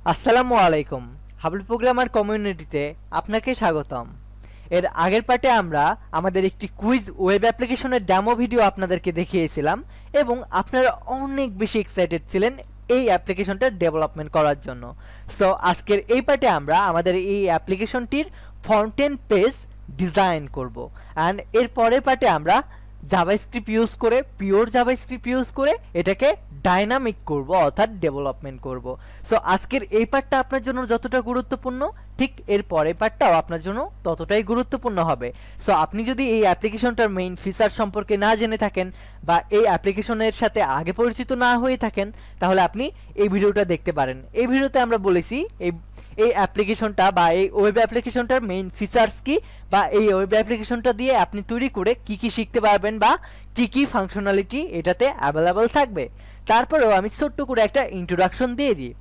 আসসালামু আলাইকুম। Hubble programmer কমিউনিটিতে আপনাকে স্বাগতম। এর আগের পার্টে আমরা আমাদের একটি কুইজ ওয়েব অ্যাপ্লিকেশনের ডেমো ভিডিও আপনাদেরকে দেখিয়েছিলাম এবং আপনারা অনেক বেশি এক্সাইটেড ছিলেন এই অ্যাপ্লিকেশনটা ডেভেলপমেন্ট করার জন্য। সো আজকের এই পার্টে আমরা আমাদের এই অ্যাপ্লিকেশনটির ফ্রন্ট এন্ড পেজ ডিজাইন করব অ্যান্ড এর পরের পার্টে আমরা জাভাস্ক্রিপ্ট ইউজ করে পিওর জাভাস্ক্রিপ্ট ইউজ করে এটাকে ডাইনামিক করব অর্থাৎ ডেভেলপমেন্ট করব। সো আজকের এই পার্টটা আপনার জন্য যতটা গুরুত্বপূর্ণ ঠিক এর পরের পার্টটাও আপনার জন্য ততটাই গুরুত্বপূর্ণ হবে। সো আপনি যদি এই অ্যাপ্লিকেশনটার মেইন ফিচার সম্পর্কে না জেনে থাকেন বা এই অ্যাপ্লিকেশনের সাথে আগে পরিচিত না হয়ে থাকেন তাহলে আপনি এই ভিডিওটা দেখতে পারেন। এই ভিডিওতে আমরা বলেছি এই অ্যাপ্লিকেশনটা বা এই ওয়েব অ্যাপ্লিকেশনটার মেইন ফিচার্স কি বা এই ওয়েব অ্যাপ্লিকেশনটা দিয়ে আপনি তৈরি করে কি কি শিখতে পারবেন বা কি কি ফাংশনালিটি এটাতে অ্যাভেলেবল থাকবে। তারপরেও আমি ছোট্ট করে একটা ইন্ট্রোডাকশন দিয়ে দিই।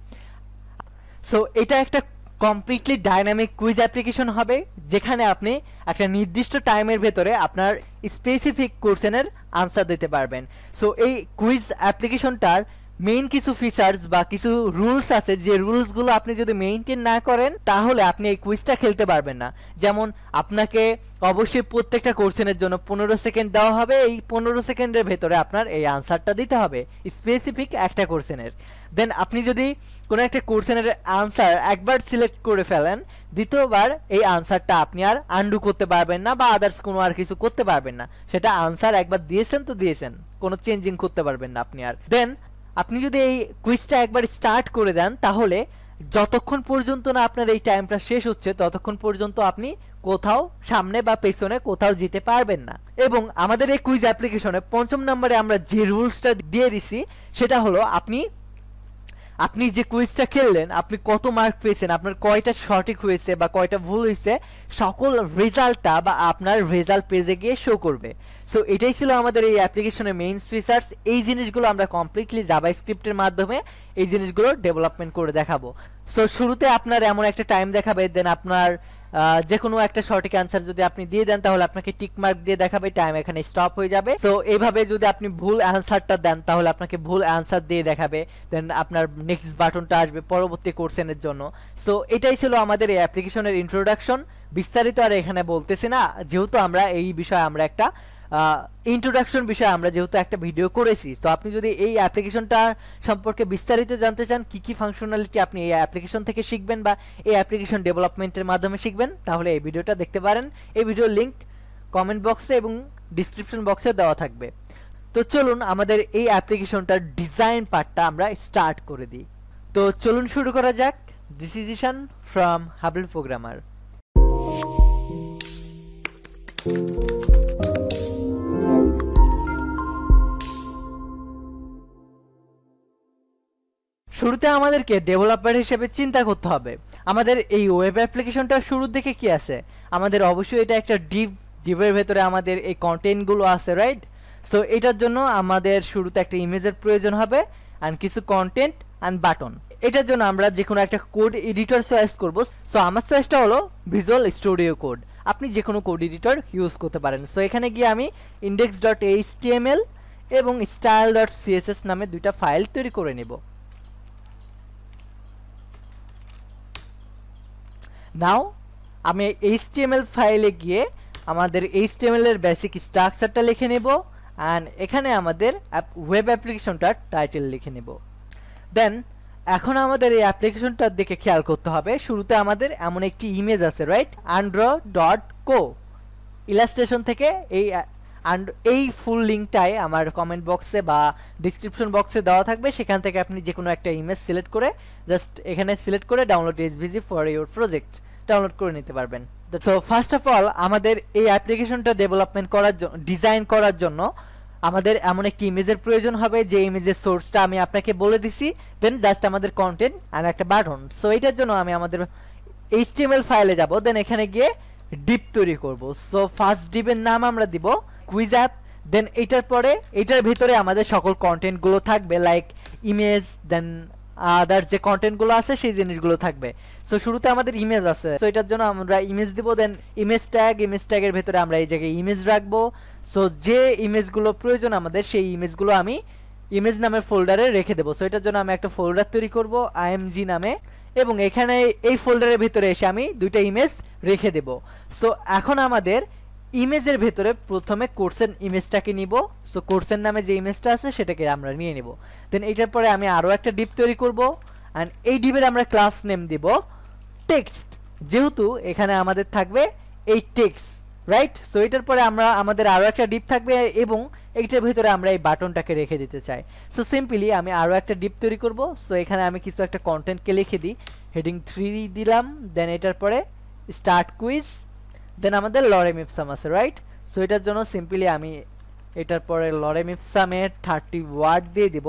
সো এটা একটা কমপ্লিটলি ডাইনামিক কুইজ অ্যাপ্লিকেশন হবে যেখানে আপনি একটা নির্দিষ্ট টাইমের ভেতরে আপনার স্পেসিফিক কোশ্চেনের আনসার দিতে পারবেন। সো এই কুইজ অ্যাপ্লিকেশনটার মেইন কিছু ফিচার্স বা কিছু রুলস আছে যে রুলসগুলো আপনি যদি মেইনটেইন না করেন তাহলে আপনি এই কুইজটা খেলতে পারবেন না। যেমন আপনাকে অবশ্যই প্রত্যেকটা কোশ্চেনের জন্য 15 সেকেন্ড দেওয়া হবে। এই 15 সেকেন্ডের ভেতরে আপনার এই আনসারটা দিতে হবে স্পেসিফিক একটা কোশ্চেনের। দেন আপনি যদি কোনো একটা কোশ্চেনের আনসার একবার সিলেক্ট করে ফেলেন দ্বিতীয়বার এই আনসারটা আপনি আর আন্ডু করতে পারবেন না বা আদার্স কোনো আর কিছু করতে পারবেন না। সেটা আনসার একবার দিয়েছেন তো দিয়েছেন, কোনো চেঞ্জিং করতে পারবেন না আপনি আর। দেন আপনি যদি এই কুইজটা একবার স্টার্ট করে দেন তাহলে যতক্ষণ পর্যন্ত না আপনার এই টাইমটা শেষ হচ্ছে ততক্ষণ পর্যন্ত আপনি কোথাও সামনে বা পেছনে কোথাও যেতে পারবেন না। এবং আমাদের এই কুইজ অ্যাপ্লিকেশনে 5ম নম্বরে আমরা যে রুলসটা দিয়ে দিছি সেটা হলো আপনি যে কুইজটা খেললেন আপনি কত মার্ক পেয়েছেন, আপনার কয়টা সঠিক হয়েছে বা কয়টা ভুল হয়েছে সকল রেজাল্টটা বা আপনার রেজাল্ট পেজে গিয়ে শো করবে। সো এটাই ছিল আমাদের এই অ্যাপ্লিকেশনের মেইন ফিচার্স। এই জিনিসগুলো আমরা কমপ্লিটলি জাভাস্ক্রিপ্টের মাধ্যমে এই জিনিসগুলো ডেভেলপমেন্ট করে দেখাবো। সো শুরুতে আপনার এমন একটা টাইম দেখাবে, দেন আপনার যে কোনো একটা সঠিক অ্যান্সার যদি আপনি দিয়ে দেন তাহলে আপনাকে টিক মার্ক দিয়ে দেখাবে, টাইম এখানে স্টপ হয়ে যাবে। সো এইভাবে যদি আপনি ভুল অ্যান্সারটা দেন তাহলে আপনাকে ভুল অ্যান্সার দিয়ে দেখাবে, দেন আপনার নেক্সট বাটনটা আসবে পরবর্তী কোশ্চেনের জন্য। সো এটাই ছিল আমাদের এই অ্যাপ্লিকেশনের ইন্ট্রোডাকশন। বিস্তারিত আর এখানে বলতেছি না, যেহেতু আমরা এই বিষয়ে আমরা একটা ইন্ট্রোডাকশন বিষয়ে আমরা যেহেতু একটা ভিডিও করেছি। তো আপনি যদি এই অ্যাপ্লিকেশনটা সম্পর্কে বিস্তারিত জানতে চান কি কি ফাংশনালিটি আপনি এই অ্যাপ্লিকেশন থেকে শিখবেন বা এই অ্যাপ্লিকেশন ডেভেলপমেন্টের মাধ্যমে শিখবেন তাহলে এই ভিডিওটা দেখতে পারেন। এই ভিডিওর লিঙ্ক কমেন্ট বক্সে এবং ডিসক্রিপশন বক্সে দেওয়া থাকবে। তো চলুন আমাদের এই অ্যাপ্লিকেশনটার ডিজাইন পার্টটা আমরা স্টার্ট করে দিই। তো চলুন শুরু করা যাক। This is Ishan from Hubble programmer. শুরুতে আমাদেরকে ডেভেলপার হিসেবে চিন্তা করতে হবে আমাদের এই ওয়েব অ্যাপ্লিকেশনটার শুরুর দিকে কি আছে। আমাদের অবশ্যই এটা একটা ডিভের ভেতরে আমাদের এই কন্টেন্টগুলো আছে, রাইট? সো এটার জন্য আমাদের শুরুতে একটা ইমেজের প্রয়োজন হবে অ্যান্ড কিছু কন্টেন্ট অ্যান্ড বাটন। এটার জন্য আমরা যে কোনো একটা কোড এডিটর চয়েস করব। সো আমার চয়েসটা হলো ভিজুয়াল স্টুডিও কোড। আপনি যে কোনো কোড এডিটর ইউজ করতে পারেন। সো এখানে গিয়ে আমি index.html এবং style.css নামে দুইটা ফাইল তৈরি করে নেব। নাও আমি HTML ফাইলে গিয়ে আমাদের HTML এর বেসিক স্ট্রাকচারটা লিখে নেব অ্যান্ড এখানে আমাদের ওয়েব অ্যাপ্লিকেশনটার টাইটেল লিখে নেব। দেন এখন আমাদের এই অ্যাপ্লিকেশনটার দিকে খেয়াল করতে হবে। শুরুতে আমাদের এমন একটি ইমেজ আছে, রাইট? andro.co ইলাস্ট্রেশন থেকে এই ফুল লিঙ্কটাই আমার কমেন্ট বক্সে বা ডিসক্রিপশন বক্সে দেওয়া থাকবে। সেখান থেকে আপনি যে কোনো একটা ইমেজ সিলেক্ট করে জাস্ট এখানে সিলেক্ট করে download SVG for your project download করে নিতে পারবেন। সো ফার্স্ট অফ অল আমাদের এই অ্যাপ্লিকেশনটা ডেভেলপমেন্ট করার জন্য ডিজাইন করার জন্য আমাদের এমন একটি ইমেজের প্রয়োজন হবে যে ইমেজের সোর্সটা আমি আপনাকে বলে দিছি। দেন জাস্ট আমাদের কন্টেন্ট আর একটা বাটন। সো এটার জন্য আমি আমাদের HTML ফাইলে যাব, দেন এখানে গিয়ে ডিপ তৈরি করব। সো ফার্স্ট ডিপের নাম আমরা দিব কুইজ অ্যাপ। দেন এটার পরে এটার ভিতরে আমাদের সকল কন্টেন্টগুলো থাকবে লাইক ইমেজ, দেন আদার যে কন্টেন্টগুলো আছে সেই জিনিসগুলো থাকবে। সো শুরুতে আমাদের ইমেজ আছে, সো এটার জন্য আমরা ইমেজ দিব। দেন ইমেজ ট্যাগের ভেতরে আমরা এই জায়গায় ইমেজ রাখবো। সো যে ইমেজগুলো প্রয়োজন আমাদের সেই ইমেজগুলো আমি ইমেজ নামের ফোল্ডারে রেখে দেবো। সো এটার জন্য আমি একটা ফোল্ডার তৈরি করব IMG নামে এবং এখানে এই ফোল্ডারের ভিতরে এসে আমি দুইটা ইমেজ রেখে দেব। সো এখন আমাদের ইমেজের ভেতরে প্রথমে কোর্সের ইমেজটাকে নিব। সো কোর্সের নামে যে ইমেজটা আছে সেটাকে আমরা নিয়ে নিব। দেন এটার পরে আমি আরও একটা ডিপ তৈরি করব অ্যান্ড এই ডিপের আমরা ক্লাস নেম দিব টেক্সট, যেহেতু এখানে আমাদের থাকবে এই টেক্সট, রাইট। সো এটার পরে আমাদের আরও একটা ডিপ থাকবে এবং এইটার ভিতরে আমরা এই বাটনটাকে রেখে দিতে চাই। সো সিম্পলি আমি আরও একটা ডিপ তৈরি করব। সো এখানে আমি কিছু একটা কন্টেন্টকে লিখে দিই, হেডিং 3 দিলাম। দেন এটার পরে স্টার্ট কুইজ, দেন আমাদের লরেম ইপসাম আছে, রাইট। সো এটার জন্য সিম্পলি আমি এটার পরে লরেম ইপসামের 30 ওয়ার্ড দিয়ে দিব,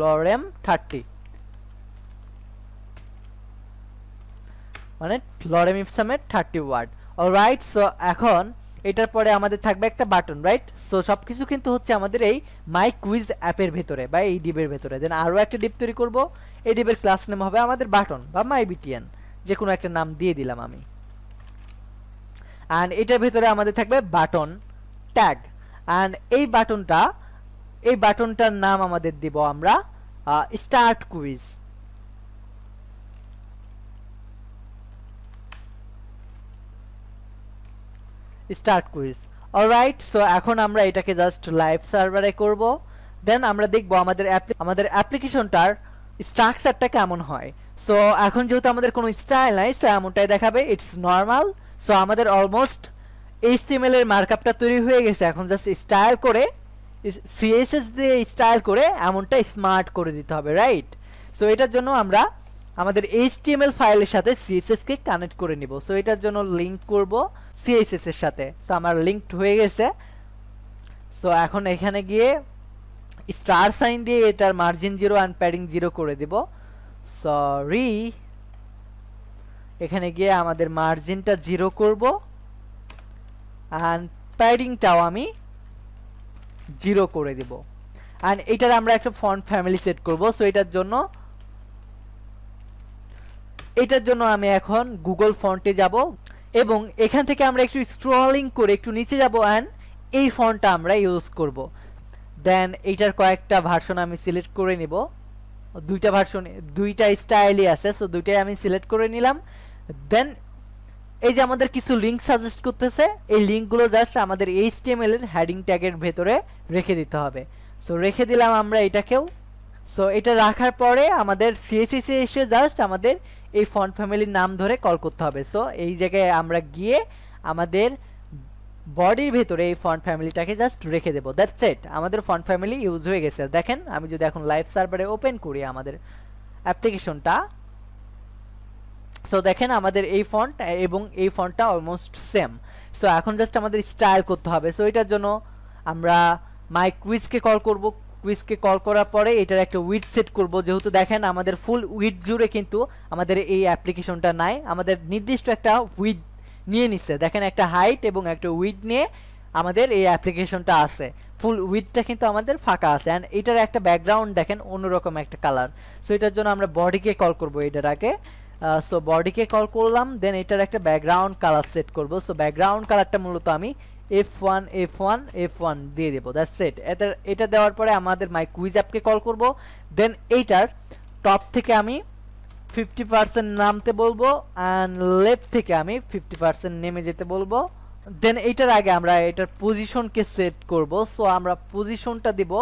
লরেম 30, মানে লরেম ইপসামের 30 ওয়ার্ড, অলরাইট। সো এখন এটার পরে আমাদের থাকবে একটা বাটন, রাইট। সো সবকিছু কিন্তু হচ্ছে আমাদের এই মাই কুইজ অ্যাপের ভেতরে বা এই ডিপের ভেতরে। দেন আরও একটা ডিপ তৈরি করব, এই ডিপের ক্লাস নেম হবে আমাদের বাটন বা মাই বিটিএন, যে কোনো একটা নাম দিয়ে দিলাম আমি। অ্যান্ড এটার ভেতরে আমাদের থাকবে বাটন ট্যাগ, অ্যান্ড এই বাটনটার নাম আমাদের দিব আমরা start quiz. Start quiz, alright. So এখন আমরা এটাকে জাস্ট লাইভ সার্ভারে করব। দেন আমরা দেখব আমাদের অ্যাপ্লিকেশনটার স্ট্রাকচারটা কেমন হয়। সো এখন যেহেতু আমাদের কোনো স্টাইল নাই, সো এমনটাই দেখাবে, ইটস নর্মাল। সো আমাদের অলমোস্ট HTML এর মার্কআপটা তৈরি হয়ে গেছে। এখন জাস্ট স্টাইল করে CSS দিয়ে স্টাইল করে এমনটা স্মার্ট করে দিতে হবে, রাইট। সো এটার জন্য আমরা আমাদের HTML ফাইলের সাথে CSS কে কানেক্ট করে নিব। সো এটার জন্য লিংক করব CSS এর সাথে। সো আমার লিংকড হয়ে গেছে। সো এখন এখানে গিয়ে স্টার সাইন দিয়ে এটার মার্জিন 0 অ্যান্ড প্যাডিং 0 করে দেব। সরি, এখানে গিয়ে আমাদের মার্জিনটা 0 করব অ্যান্ড প্যাডিংটাও আমি 0 করে দেব। অ্যান্ড এটার আমরা একটা ফন্ট ফ্যামিলি সেট করব। সো এটার জন্য আমি এখন গুগল ফন্টে যাব এবং এখান থেকে আমরা একটু স্ক্রলিং করে একটু নিচে যাব অ্যান্ড এই ফন্টটা আমরা ইউজ করব। দেন এইটার কয়েকটা ভার্সন আমি সিলেক্ট করে নিব, দুইটা স্টাইলই আছে। সো দুইটাই আমি সিলেক্ট করে নিলাম। দেন এই যে আমাদের কিছু লিঙ্ক সাজেস্ট করতেছে, এই লিঙ্কগুলো জাস্ট আমাদের HTML এর হেডিং ট্যাগের ভেতরে রেখে দিতে হবে। সো রেখে দিলাম আমরা এটাকেও। সো এটা রাখার পরে আমাদের CSS এ এসে জাস্ট আমাদের এই ফন্ট ফ্যামিলির নাম ধরে কল করতে হবে। সো এই জায়গায় আমরা গিয়ে আমাদের বডির ভেতরে এই ফন্ট ফ্যামিলিটাকে জাস্ট রেখে দেব, দ্যাটস ইট। আমাদের ফন্ট ফ্যামিলি ইউজ হয়ে গেছে। দেখেন আমি যদি এখন লাইভ সার্ভারে ওপেন করি আমাদের অ্যাপ্লিকেশনটা, সো দেখেন আমাদের এই ফন্ট এবং এই ফন্টটা অলমোস্ট সেম। সো এখন জাস্ট আমাদের স্টাইল করতে হবে। সো এটার জন্য আমরা মাই কুইজকে কল করব। কুইজকে কল করার পরে এটার একটা উইডথ সেট করব, যেহেতু দেখেন আমাদের ফুল উইডথ জুড়ে কিন্তু আমাদের এই অ্যাপ্লিকেশনটা নাই, আমাদের নির্দিষ্ট একটা উইডথ নিয়ে নিচ্ছে। দেখেন একটা হাইট এবং একটা উইডথ নিয়ে আমাদের এই অ্যাপ্লিকেশনটা আছে, ফুল উইডথটা কিন্তু আমাদের ফাঁকা আছে। অ্যান্ড এটার একটা ব্যাকগ্রাউন্ড দেখেন অন্যরকম একটা কালার। সো এটার জন্য আমরা বডিকে কল করব এটার আগে। সো বডিকে কল করলাম, দেন এটার একটা ব্যাকগ্রাউন্ড কালার সেট করব। সো ব্যাকগ্রাউন্ড কালারটা মূলত আমি F1 দিয়ে দেবো, দ্যাটস ইট। এটা দেওয়ার পরে আমাদের মাই কুইজ অ্যাপকে কল করব। দেন এইটার টপ থেকে আমি 50% নামতে বলবো অ্যান্ড লেফট থেকে আমি 50% নেমে যেতে বলবো। দেন এইটার আগে আমরা এটার পজিশনকে সেট করব। সো আমরা পজিশনটা দিব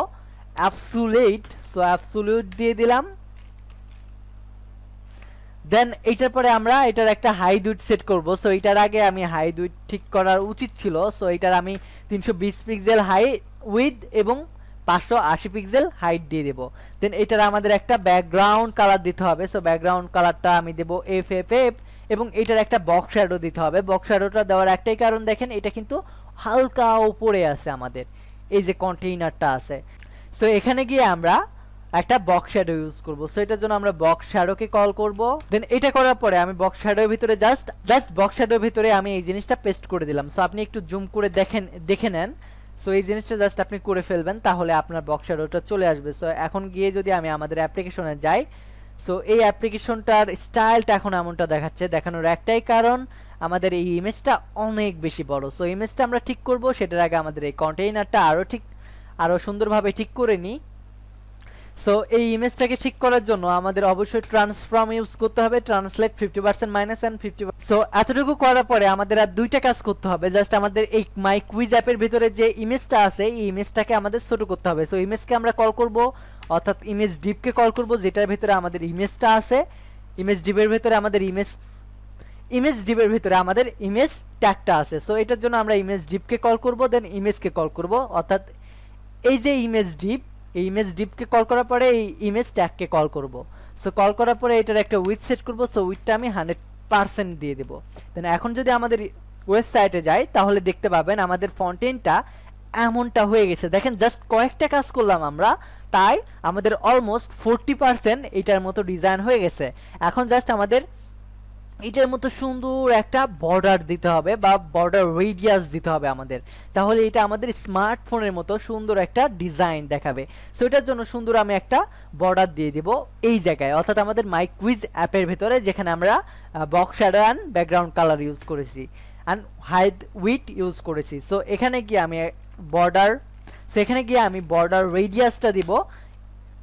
অ্যাবসোলিউট। সো অ্যাবসোলিউট দিয়ে দিলাম। দেন এইটার পরে আমরা এটার একটা হাইট উইডথ সেট করব। সো এটার আগে আমি হাইট উইডথ ঠিক করার উচিত ছিল। সো এটার আমি 320 পিক্সেল হাইট উইডথ এবং 580 পিক্সেল হাইট দিয়ে দেব। দেন এটার আমাদের একটা ব্যাকগ্রাউন্ড কালার দিতে হবে। সো ব্যাকগ্রাউন্ড কালারটা আমি দেব FFF এবং এটার একটা বক্স শ্যাডো দিতে হবে। বক্স শ্যাডোটা দেওয়ার একটাই কারণ, দেখেন এটা কিন্তু হালকা উপরে আছে আমাদের এই যে কন্টেইনারটা আছে। সো এখানে গিয়ে আমরা একটা বক্স শ্যাডো ইউজ করব। সো এটার জন্য আমরা বক্স শ্যাডোকে কল করব। দেন এটা করার পরে আমি বক্স শ্যাডোর ভিতরে জাস্ট বক্স শ্যাডোর ভিতরে আমি এই জিনিসটা পেস্ট করে দিলাম। সো আপনি একটু জুম করে দেখে নেন। সো এই জিনিসটা জাস্ট আপনি করে ফেলবেন, তাহলে আপনার বক্স শ্যাডোটা চলে আসবে। সো এখন গিয়ে যদি আমি আমাদের অ্যাপ্লিকেশনে যাই, সো এই অ্যাপ্লিকেশনটার স্টাইলটা এখন এমনটা দেখাচ্ছে। দেখানোর একটাই কারণ, আমাদের এই ইমেজটা অনেক বেশি বড়। সো ইমেজটা আমরা ঠিক করব, সেটার আগে আমাদের এই কন্টেইনারটা আরও সুন্দরভাবে ঠিক করে নিই। সো এই ইমেজটাকে ঠিক করার জন্য আমাদের অবশ্যই ট্রান্সফর্ম ইউজ করতে হবে, ট্রান্সলেট 50% মাইনাস এন্ড 50%। সো এতটুকু করার পরে আমাদের আর দুইটা কাজ করতে হবে। জাস্ট আমাদের এই মাই কুইজ অ্যাপের ভিতরে যে ইমেজটা আছে এই ইমেজটাকে আমাদের ছোট করতে হবে। সো ইমেজকে আমরা কল করব, অর্থাৎ ইমেজ ডিপকে কল করব, যেটার ভিতরে আমাদের ইমেজটা আছে। ইমেজ ডিপের ভিতরে আমাদের ইমেজ ডিপের ভিতরে আমাদের ইমেজ ট্যাগটা আছে। সো এটার জন্য আমরা ইমেজ ডিপকে কল করব, দেন ইমেজকে কল করব, অর্থাৎ এই যে ইমেজ ডিপ, এই ইমেজ ডিপকে কল করার পরে এই ইমেজ ট্যাগকে কল করব। সো কল করার পরে এটার একটা উইথ সেট করব। সো উইথটা আমি 100% দিয়ে দেব। দেন এখন যদি আমাদের ওয়েবসাইটে যাই তাহলে দেখতে পাবেন আমাদের ফন্টেনটা এমনটা হয়ে গেছে। দেখেন জাস্ট কয়েকটা কাজ করলাম আমরা, তাই আমাদের অলমোস্ট 40% এটার মতো ডিজাইন হয়ে গেছে। এখন জাস্ট আমাদের এটার মতো সুন্দর একটা বর্ডার দিতে হবে বা বর্ডার রেডিয়াস দিতে হবে আমাদের, তাহলে এটা আমাদের স্মার্টফোনের মতো সুন্দর একটা ডিজাইন দেখাবে। সো এটার জন্য সুন্দর আমি একটা বর্ডার দিয়ে দিব এই জায়গায়, অর্থাৎ আমাদের মাই কুইজ অ্যাপের ভেতরে, যেখানে আমরা box shadow and background colour use করেছি অ্যান্ড হাইড উইথ ইউজ করেছি। সো এখানে গিয়ে আমি বর্ডার রেডিয়াসটা দিব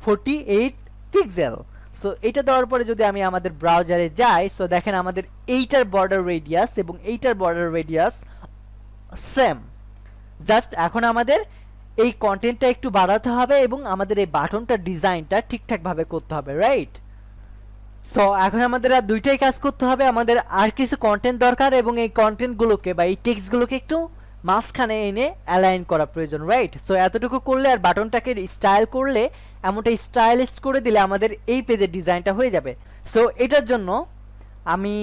48 পিক্সেল। সো এটা দেওয়ার পরে যদি আমি আমাদের ব্রাউজারে যাই, সো দেখেন আমাদের এইটার বর্ডার রেডিয়াস এবং এইটার বর্ডার রেডিয়াস সেম। জাস্ট এখন আমাদের এই কন্টেন্টটা একটু বাড়াতে হবে এবং আমাদের এই বাটনটা ডিজাইনটা ঠিকঠাকভাবে করতে হবে, রাইট? সো এখন আমাদের আর দুইটাই কাজ করতে হবে। আমাদের আর কিছু কন্টেন্ট দরকার এবং এই কন্টেন্টগুলোকে বা এই টেক্সটগুলোকে একটু মাঝখানে এনে অ্যালাইন করা প্রয়োজন, রাইট? সো এতটুকু করলে আর বাটনটাকে স্টাইল করলে, এমনটা স্টাইলিশ করে দিলে আমাদের এই পেজের ডিজাইনটা হয়ে যাবে। সো এটার জন্য আমি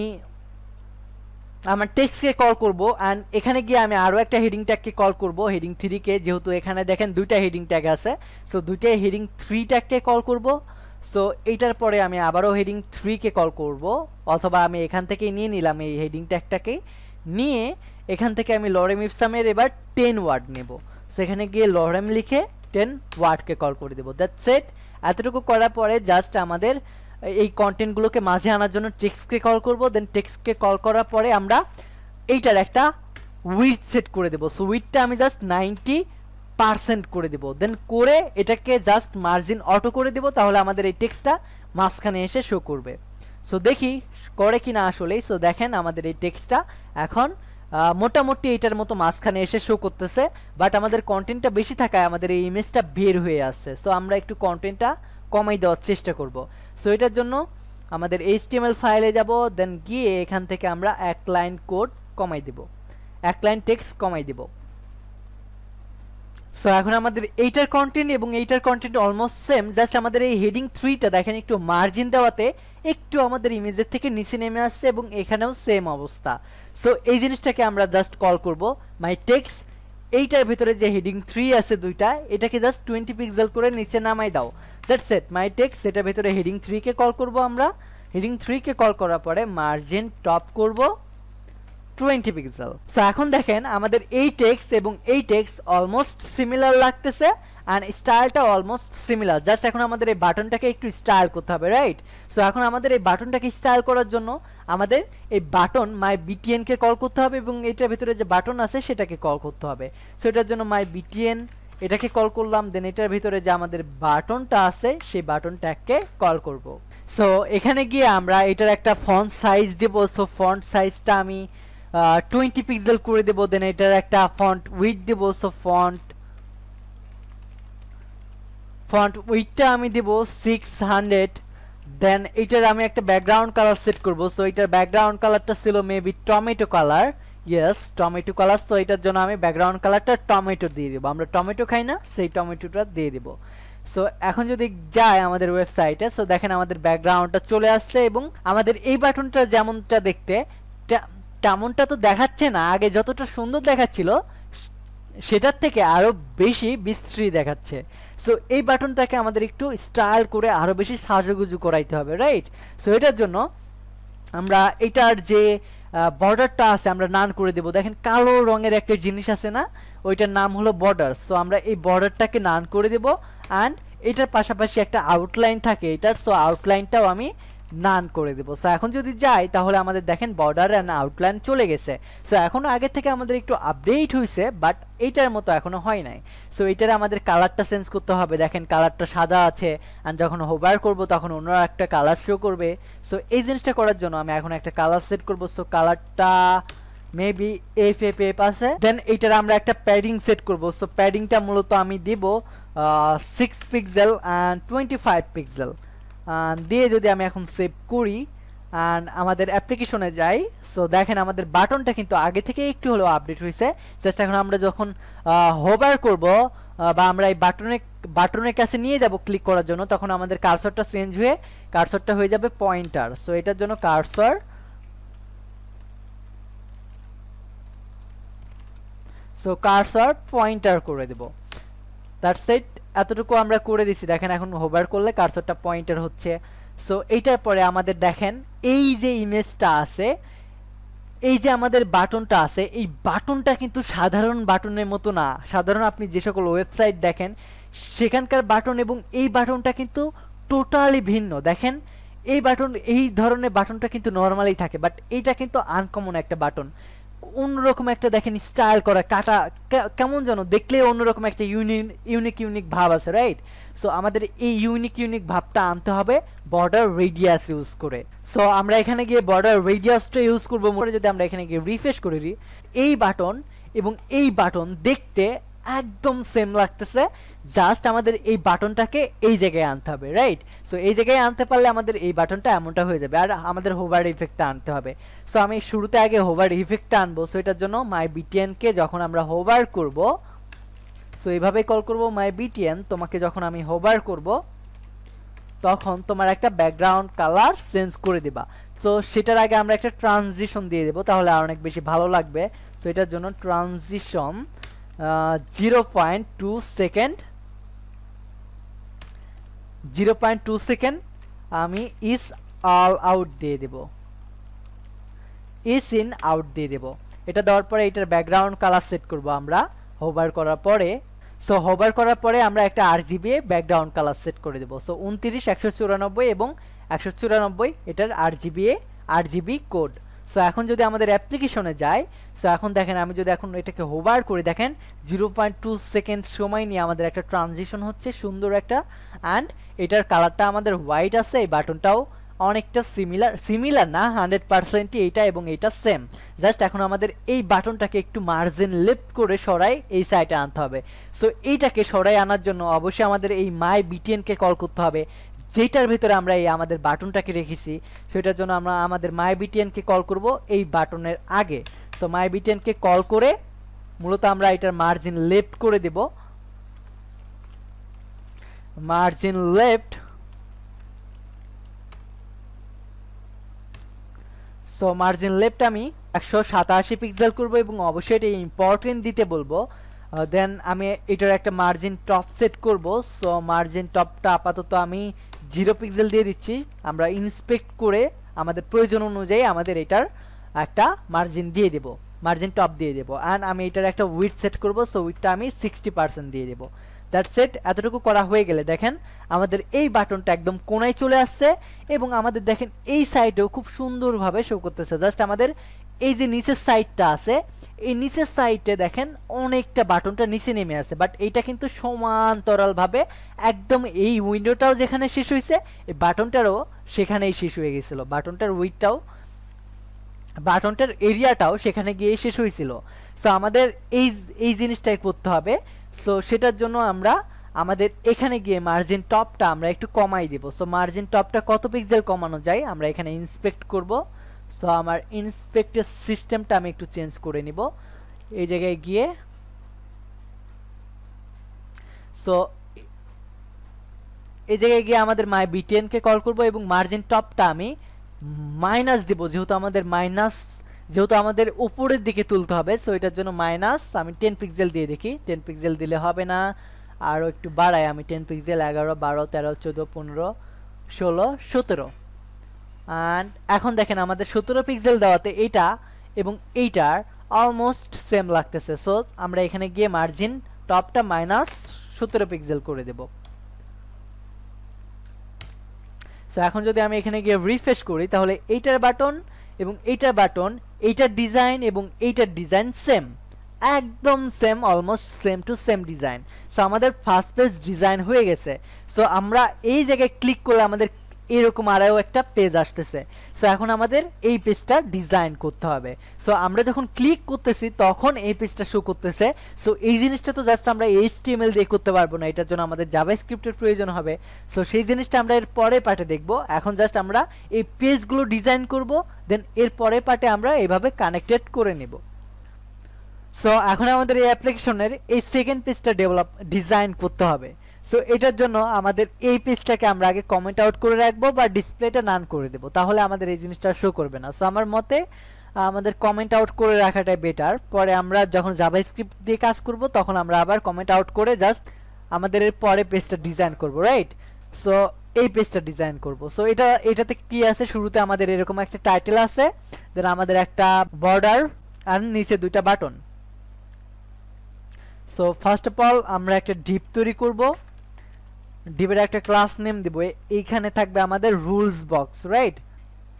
আমার টেক্সটকে কল করব অ্যান্ড এখানে গিয়ে আমি আরও একটা হেডিং ট্যাগকে কল করব, হেডিং 3কে, যেহেতু এখানে দেখেন দুইটা হেডিং ট্যাগ আছে। সো দুইটাই হেডিং 3 ট্যাগকে কল করব। সো এইটার পরে আমি আবারও হেডিং 3কে কল করব, অথবা আমি এখান থেকেই নিয়ে নিলাম এই হেডিং ট্যাগটাকে, নিয়ে এখান থেকে আমি লরেম ইপসামের এবার 10 ওয়ার্ড নেব। সেখানে গিয়ে লরেম লিখে 10 ওয়ার্ডকে কল করে দেবো। That's it. এতটুকু করার পরে জাস্ট আমাদের এই কন্টেন্টগুলোকে মাঝে আনার জন্য টেক্সটকে কল করব। দেন টেক্সটকে কল করার পরে আমরা এইটার একটা উইথ সেট করে দেবো। সো উইথটা আমি জাস্ট 90% করে দেবো। দেন করে এটাকে জাস্ট মার্জিন অটো করে দেবো, তাহলে আমাদের এই টেক্সটটা মাঝখানে এসে শো করবে। সো দেখি করে কি না আসলেই। সো দেখেন আমাদের এই টেক্সটটা এখন মোটামুটি এইটার মতো মাঝখানে এসে শো করতেছে, বাট আমাদের কন্টেন্টটা বেশি থাকায় আমাদের এই ইমেজটা বের হয়ে আসছে। সো আমরা একটু কন্টেন্টটা কমাই দেওয়ার চেষ্টা করব। সো এটার জন্য আমাদের HTML ফাইলে যাব, দেন গিয়ে এখান থেকে আমরা এক লাইন কোড কমাই দেব, এক লাইন টেক্সট কমাই দেব। সো এখন আমাদের এইটার কন্টেন্ট এবং এইটার কন্টেন্ট অলমোস্ট সেম, জাস্ট আমাদের এই হেডিং 3টা দেখেন একটু মার্জিন দেওয়াতে একটু আমাদের ইমেজের থেকে নিচে নেমে আসছে এবং এখানেও সেম অবস্থা। সো এই জিনিসটাকে আমরা জাস্ট কল করব মাই টেক্সট, এইটার ভিতরে যে হেডিং 3 আছে দুইটা, এটাকে জাস্ট 20 পিক্সেল করে নিচে নামাই দাও। That's it, my text. এটার ভিতরে হেডিং 3কে কল করব আমরা। হেডিং 3কে কল করার পরে মার্জিন টপ করব 20 পিক্সেল। সো এখন দেখেন আমাদের এই টেক্সট এবং এই টেক্সট অলমোস্ট সিমিলার লাগতেছে অ্যান্ড স্টাইলটা অলমোস্ট সিমিলার। জাস্ট এখন আমাদের এই বাটনটাকে একটু স্টাইল করতে হবে, রাইট? সো এখন আমাদের এই বাটনটাকে স্টাইল করার জন্য আমাদের এই বাটন মাই বিটিএনকে কল করতে হবে এবং এটার ভিতরে যে বাটন আছে সেটাকে কল করতে হবে। সো এটার জন্য মাই বিটিএন এটাকে কল করলাম, দেন এটার ভিতরে যে আমাদের বাটনটা আছে সেই বাটন ট্যাগকে কল করব। সো এখানে গিয়ে আমরা এটার একটা ফন্ট সাইজ দেব। সো ফন্ট সাইজটা আমি 20 পিক্সেল করে দেব। দেন এটার একটা ফন্ট উইথ দেব। সো ফন্ট উইথটা আমি দেব 600। দেন এটার আমি একটা ব্যাকগ্রাউন্ড কালার সেট করব। সো এটার ব্যাকগ্রাউন্ড কালারটা ছিল maybe tomato colour, yes tomato colour. So এটার জন্য আমি ব্যাকগ্রাউন্ড কালারটা টমেটো দিয়ে দেবো, আমরা টমেটো খাই না, সেই টমেটোটা দিয়ে দেবো। সো এখন যদি যাই আমাদের ওয়েবসাইটে, সো দেখেন আমাদের ব্যাকগ্রাউন্ডটা চলে আসছে এবং আমাদের এই বাটনটা যেমনটা দেখতে তেমনটা তো দেখাচ্ছে না, আগে যতটা সুন্দর দেখাচ্ছিল সেটার থেকে আরো বেশি বিশ্রী দেখাচ্ছে। সো এই বাটনটাকে আমাদের একটু স্টাইল করে আরো বেশি সাজুগুজু করাইতে হবে, রাইট? সো এটার জন্য আমরা এটার যে বর্ডারটা আছে আমরা নান করে দেব। দেখেন কালো রঙের একটা জিনিস আছে না, ওইটার নাম হলো বর্ডার। সো আমরা এই বর্ডারটাকে নান করে দেব অ্যান্ড এটার পাশাপাশি একটা আউটলাইন থাকে এটার। সো আউটলাইনটাও আমি নান করে দেব। সো এখন যদি যাই তাহলে আমাদের দেখেন বর্ডার এন্ড আউটলাইন চলে গেছে। সো এখনো আগে থেকে আমাদের একটু আপডেট হইছে, বাট এইটার মতো এখনো হয় নাই। সো এইটারে আমাদের কালারটা চেঞ্জ করতে হবে। দেখেন কালারটা সাদা আছে, এন্ড যখন হোভার করব তখন অন্য একটা কালার শো করবে। সো এই জিনিসটা করার জন্য আমি এখন একটা কালার সেট করব। সো কালারটা মেবি এফএফএফ আছে। দেন এইটার আমরা একটা প্যাডিং সেট করব। সো প্যাডিংটা মূলত আমি দিব 6 পিক্সেল এন্ড 25 পিক্সেল দিয়ে যদি আমি এখন সেভ করি এন্ড আমাদের অ্যাপ্লিকেশনে যাই, সো দেখেন আমাদের বাটনটা কিন্তু আগে থেকে একটু হলেও আপডেট হয়েছে। জাস্ট এখন আমরা যখন হোভার করব বা আমরা এই বাটনের কাছে নিয়ে যাব ক্লিক করার জন্য, তখন আমাদের কার্সরটা চেঞ্জ হয়ে কার্সরটা হয়ে যাবে পয়েন্টার। সো এটার জন্য কার্সর পয়েন্টার করে দেব। দ্যাটস ইট, এতটুকু আমরা করে দিছি। দেখেন এখন হোভার করলে কার্সরটা পয়েন্টার হচ্ছে। সো এইটার পরে আমাদের দেখেন এই যে ইমেজটা আছে, এই যে আমাদের বাটনটা আছে, এই বাটনটা কিন্তু সাধারণ বাটনের মতো না। সাধারণ আপনি যে সকল ওয়েবসাইট দেখেন সেখানকার বাটন এবং এই বাটনটা কিন্তু টোটালি ভিন্ন। দেখেন এই ধরনের বাটনটা কিন্তু নর্মালি থাকে, বাট এইটা কিন্তু আনকমন একটা বাটন। অন্যরকম একটা দেখেন স্টাইল করা, কাটা কেমন যেন দেখলে অন্যরকম একটা ইউনিক ভাব আছে, রাইট? সো আমাদের এই ইউনিক ভাবটা আনতে হবে বর্ডার রেডিয়াস ইউজ করে। সো আমরা এখানে গিয়ে বর্ডার রেডিয়াসটা ইউজ করবো। যদি আমরা এখানে গিয়ে রিফ্রেশ করে দিই, এই বাটন এবং এই বাটন দেখতে একদম সেম লাগতেছে। জাস্ট আমাদের এই বাটনটাকে এই জায়গায় আনতে হবে, রাইট? সো এই জায়গায় আনতে পারলে আমাদের এই বাটনটা এমনটা হয়ে যাবে। আর আমাদের হোভার ইফেক্টটা আনতে হবে। সো আমি শুরুতে আগে হোভার ইফেক্টটা আনবো। সো এটার জন্য মাই বিটিএন কে যখন আমরা হোভার করব, সো এইভাবে কল করব মাই বিটিএন। তোমাকে যখন আমি হোভার করব তখন তোমার একটা ব্যাকগ্রাউন্ড কালার চেঞ্জ করে দিবা। সো সেটার আগে আমরা একটা ট্রানজিশন দিয়ে দেবো, তাহলে আর অনেক বেশি ভালো লাগবে। সো এটার জন্য ট্রানজিশন 0.2 সেকেন্ড 0.2 সেকেন্ড আমি ইস অল আউট দিয়ে দেব, ইস ইন আউট দিয়ে দেব। এটা দেওয়ার পরে এটার ব্যাকগ্রাউন্ড কালার সেট করব আমরা হোভার করার পরে। সো হোভার করার পরে আমরা একটা আরজিবি ব্যাকগ্রাউন্ড কালার সেট করে দেব। সো 29, 194 এবং 194 এটার আরজিবি কোড। সো এখন যদি আমাদের অ্যাপ্লিকেশনে যাই, সো এখন দেখেন আমি যদি এখন এটাকে হোভার করে দেখেন 0.2 সেকেন্ড সময় নিয়ে আমাদের একটা ট্রানজিশন হচ্ছে সুন্দর একটা। অ্যান্ড এটার কালারটা আমাদের হোয়াইট আছে। এই বাটনটাও অনেকটা সিমিলার না 100%ই এইটা এবং এইটা সেম। জাস্ট এখন আমাদের এই বাটনটাকে একটু মার্জিন লেফট করে সরাই এই সাইডে আনতে হবে। সো এইটাকে সরাই আনার জন্য অবশ্যই আমাদের এই মাই বিটিএন কে কল করতে হবে, যেটার ভিতরে আমরা এই আমাদের বাটনটাকে রেখেছি। সেটার জন্য আমরা আমাদের মাই বিটিএন কে কল করব এই বাটনের আগে। সো মাই বিটিএন কে কল করে মূলত আমরা এটার মার্জিন লেফট করে দেব, margin left. So margin left আমি 187 পিক্সেল করব এবং অবশ্যই এটা ইম্পর্টেন্ট দিতে বলবো। দেন আমি এটার একটা মার্জিন টপ সেট করব। সো মার্জিন টপটা আপাতত আমি 0 পিক্সেল দিয়ে দিচ্ছি। আমরা ইন্সপেক্ট করে আমাদের প্রয়োজন অনুযায়ী আমাদের এটার একটা মার্জিন দিয়ে দেব, মার্জিন টপ দিয়ে দেব। অ্যান্ড আমি এটার একটা উইডথ সেট করব। সো উইডথটা আমি 60% দিয়ে দেব। That's it. এতটুকু করা হয়ে গেলে দেখেন আমাদের এই বাটনটা একদম কোনায় চলে আসছে এবং আমাদের দেখেন এই সাইডেও খুব সুন্দরভাবে শো করতেছে। জাস্ট আমাদের এই যে নিচের সাইডটা আছে, এই নিচের সাইডে দেখেন অনেকটা বাটনটা নিচে নেমে আছে, বাট এইটা কিন্তু সমান্তরালভাবে একদম এই উইন্ডোটাও যেখানে শেষ হয়েছে এই বাটনটারও সেখানেই শেষ হয়ে গেছিল। বাটনটার উইডথটাও বাটনটার এরিয়াটাও সেখানে গিয়ে শেষ হয়েছিল। সো আমাদের এই জিনিসটাই করতে হবে। সো সেটার জন্য আমরা আমাদের এখানে গিয়ে মার্জিন টপটা আমরা একটু কমাই দেব। সো মার্জিন টপটা কত পিক্সেল কমানো যায় আমরা এখানে ইন্সপেক্ট করব। সো আমার ইন্সপেক্টের সিস্টেমটা আমি একটু চেঞ্জ করে নিব এই জায়গায় গিয়ে। সো এই জায়গায় গিয়ে আমাদের মাই বিটিএন কে কল করব এবং মার্জিন টপটা আমি মাইনাস দিব, যেহেতু আমাদের উপরের দিকে তুলতে হবে। সো এটার জন্য মাইনাস আমি 10 পিক্সেল দিয়ে দেখি। 10 পিক্সেল দিলে হবে না, আরও একটু বাড়াই আমি 10 পিক্সেল, 11, 12, 13, 14, 15, 16, 17। অ্যান্ড এখন দেখেন আমাদের 17 পিক্সেল দেওয়াতে এইটা এবং এইটার অলমোস্ট সেম লাগতেছে। সো আমরা এখানে গিয়ে মার্জিন টপটা মাইনাস 17 পিক্সেল করে দেব। সো সো এখন যদি আমি এখানে গিয়ে রিফ্রেশ করি তাহলে এইটার বাটন এবং এইটার বাটন, এইটার ডিজাইন এবং এইটার ডিজাইন সেম, একদম same, almost same to same design. So আমাদের ফার্স্ট পেজ ডিজাইন হয়ে গেছে। সো আমরা এই জায়গায় ক্লিক করলে আমাদের এরকম আরও একটা পেজ আসতেছে। সো এখন আমাদের এই পেজটা ডিজাইন করতে হবে। সো আমরা যখন ক্লিক করতেছি তখন এই পেজটা শো করতেছে। সো এই জিনিসটা তো জাস্ট আমরা HTML দিয়ে করতে পারবো না, এটার জন্য আমাদের জাভাস্ক্রিপ্টের প্রয়োজন হবে। সো সেই জিনিসটা আমরা এর পরে পার্টে দেখব। এখন জাস্ট আমরা এই পেজগুলো ডিজাইন করব, দেন এর পরে পার্টে আমরা এইভাবে কানেক্টেড করে নেব। সো এখন আমাদের এই অ্যাপ্লিকেশনের এই সেকেন্ড পেজটা ডিজাইন করতে হবে। সো এটার জন্য আমাদের এই পেজটাকে আমরা আগে কমেন্ট আউট করে রাখবো বা ডিসপ্লেটা নান করে দেবো, তাহলে আমাদের এই জিনিসটা শো করবে না। সো আমার মতে আমাদের কমেন্ট আউট করে রাখাটাই বেটার। পরে আমরা যখন জাভাস্ক্রিপ্ট দিয়ে কাজ করব তখন আমরা আবার কমেন্ট আউট করে জাস্ট আমাদের এর পরে পেজটা ডিজাইন করব, রাইট? সো এই পেজটা ডিজাইন করব। সো এটাতে কি আছে, শুরুতে আমাদের এরকম একটা টাইটেল আছে, দেন আমাদের একটা বর্ডার আর নিচে দুইটা button. So first of all আমরা একটা ডিপ তৈরি করব, ডিপের একটা ক্লাস নেম দেব, এইখানে থাকবে আমাদের রুলস বক্স, রাইট?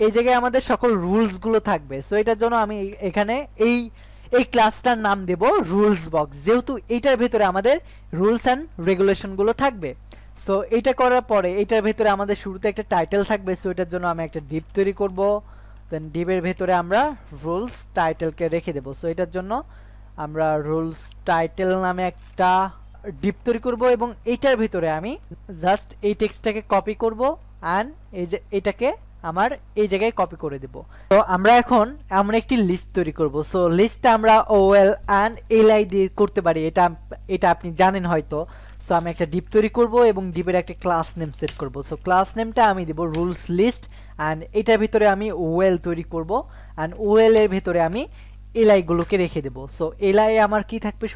এই জায়গায় আমাদের সকল রুলস গুলো থাকবে। সো এটার জন্য আমি এখানে এই ক্লাসটার নাম দেব রুলস বক্স, যেহেতু এইটার ভিতরে আমাদের রুলস অ্যান্ড রেগুলেশন গুলো থাকবে। সো এটা করার পরে এইটার ভিতরে আমাদের শুরুতে একটা টাইটেল থাকবে। সো এটার জন্য আমি একটা ডিপ তৈরি করব, দেন ডিপের ভিতরে আমরা রুলস টাইটেলকে রেখে দেব। সো এটার জন্য আমরা রুলস টাইটেল নামে একটা ডিপ তৈরি করব এবং এইটার ভিতরে আমি জাস্ট এই টেক্সটটাকে কপি করব অ্যান্ড এই যে এটাকে আমার এই জায়গায় কপি করে দেব। তো আমরা একটি লিস্ট তৈরি করব। সো লিস্টটা আমরা OL অ্যান্ড LI দিয়ে করতে পারি, এটা আপনি জানেন হয়তো। সো আমি একটা ডিপ তৈরি করব এবং ডিপের একটা ক্লাস নেম সেট করব। সো ক্লাস নেমটা আমি দেব রুলস লিস্ট অ্যান্ড এটার ভিতরে আমি OL তৈরি করব অ্যান্ড OL এর ভিতরে আমি LI গুলোকে রেখে দেব। সো LI আমার কি থাকবে,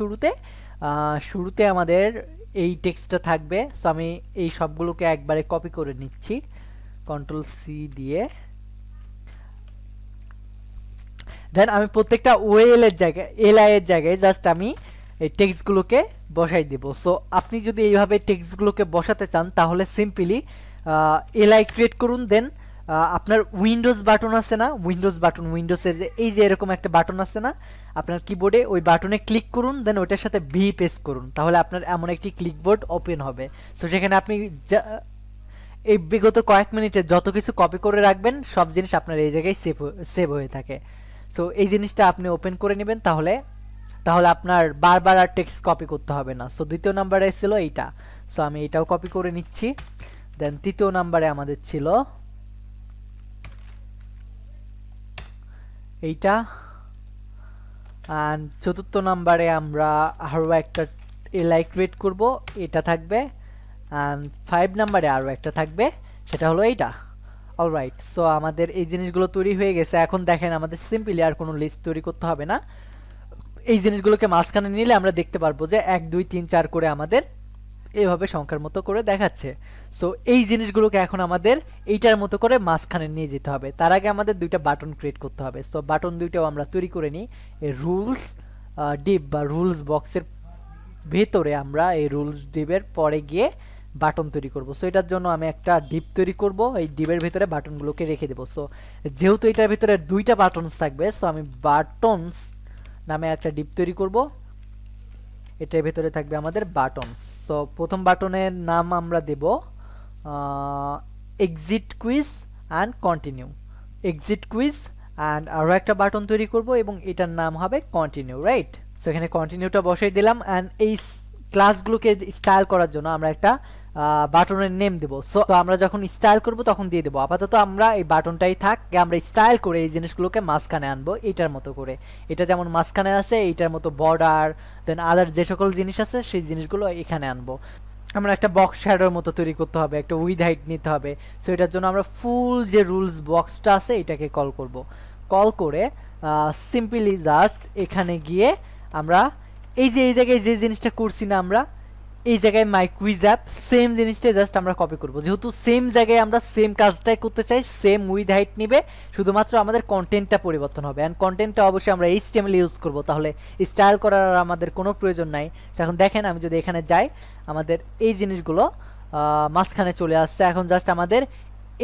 শুরুতে আমাদের এই টেক্সটটা থাকবে। সো আমি এই সবগুলোকে একবারে কপি করে নিচ্ছি Ctrl+C দিয়ে, দেন আমি প্রত্যেকটা OL এর জায়গায় LI এর জায়গায় জাস্ট আমি এই টেক্সটগুলোকে বসাই দেব। সো আপনি যদি এইভাবে টেক্সটগুলোকে বসাতে চান তাহলে সিম্পলি LI ক্রিয়েট করুন, দেন আপনার উইন্ডোজ বাটন আছে না, উইন্ডোজের এই যে এরকম একটা বাটন আছে না আপনার কিবোর্ডে, ওই বাটনে ক্লিক করুন, দেন ওইটার সাথে V প্রেস করুন, তাহলে আপনার এমন একটি ক্লিকবোর্ড ওপেন হবে। সো সেখানে আপনি এই বিগত কয়েক মিনিটে যত কিছু কপি করে রাখবেন সব জিনিস আপনার এই জায়গায় সেভ হয়ে থাকে। সো এই জিনিসটা আপনি ওপেন করে নেবেন, তাহলে আপনার বারবার আর টেক্সট কপি করতে হবে না। সো দ্বিতীয় নাম্বারে ছিল এইটা, সো আমি এটাও কপি করে নিচ্ছি। দেন তৃতীয় নাম্বারে আমাদের ছিল এইটা, অ্যান্ড চতুর্থ নাম্বারে আমরা আরও একটা LI ক্রিয়েট করব, এটা থাকবে। অ্যান্ড 5 নাম্বারে আরও একটা থাকবে, সেটা হলো এইটা। অলরাইট, সো আমাদের এই জিনিসগুলো তৈরি হয়ে গেছে। এখন দেখেন আমাদের সিম্পলি আর কোনো লিস্ট তৈরি করতে হবে না। এই জিনিসগুলোকে মাঝখানে নিলে আমরা দেখতে পারবো যে 1 2 3 4 করে আমাদের এইভাবে সংখ্যার মতো করে দেখাচ্ছে। সো এই জিনিসগুলোকে এখন আমাদের এইটার মতো করে মাঝখানে নিয়ে যেতে হবে। তার আগে আমাদের দুইটা বাটন ক্রিয়েট করতে হবে। সো বাটন দুইটাও আমরা তৈরি করে নিই। এই রুলস ডিপ বা রুলস বক্সের ভেতরে আমরা এই রুলস ডিপের পরে গিয়ে বাটন তৈরি করব। সো এটার জন্য আমি একটা ডিপ তৈরি করব, এই ডিপের ভিতরে বাটনগুলোকে রেখে দেব। সো যেহেতু এটার ভিতরে দুইটা বাটনস থাকবে, সো আমি বাটনস নামে একটা ডিপ তৈরি করব, এটার ভিতরে থাকবে আমাদের বাটনস। সো প্রথম বাটনের নাম আমরা দেব exit quiz and continue, exit quiz and আরও একটা বাটন তৈরি করব এবং এটার নাম হবে কন্টিনিউ, রাইট? সো এখানে কন্টিনিউটা বসাই দিলাম। অ্যান্ড এই ক্লাসগুলোকে স্টাইল করার জন্য আমরা একটা বাটনের নেম দেব। সো আমরা যখন স্টাইল করব তখন দিয়ে দেবো। আপাতত আমরা এই বাটনটাই থাক, আমরা স্টাইল করে এই জিনিসগুলোকে মাঝখানে আনবো এইটার মতো করে। এটা যেমন মাঝখানে আছে, এইটার মতো বর্ডার দেন আদার যে সকল জিনিস আছে সেই জিনিসগুলো এখানে আনবো। আমরা একটা বক্স শ্যাডোর মতো তৈরি করতে হবে, একটা উইথ হাইট নিতে হবে। সো এটার জন্য আমরা ফুল যে রুলস বক্সটা আছে এটাকে কল করব। কল করে সিম্পলি জাস্ট এখানে গিয়ে আমরা এই জায়গায় যে জিনিসটা করছি না, আমরা এই জায়গায় মাই কুইজ অ্যাপ সেম জিনিসটাই জাস্ট আমরা কপি করব। যেহেতু সেম জায়গায় আমরা সেম কাজটাই করতে চাই, সেম উইথ হাইট নিবে, শুধুমাত্র আমাদের কন্টেন্টটা পরিবর্তন হবে। অ্যান্ড কন্টেন্টটা অবশ্যই আমরা HTML ইউজ করব, তাহলে স্টাইল করার আমাদের কোনো প্রয়োজন নাই। এখন দেখেন আমি যদি এখানে যাই, আমাদের এই জিনিসগুলো মাঝখানে চলে আসছে। এখন জাস্ট আমাদের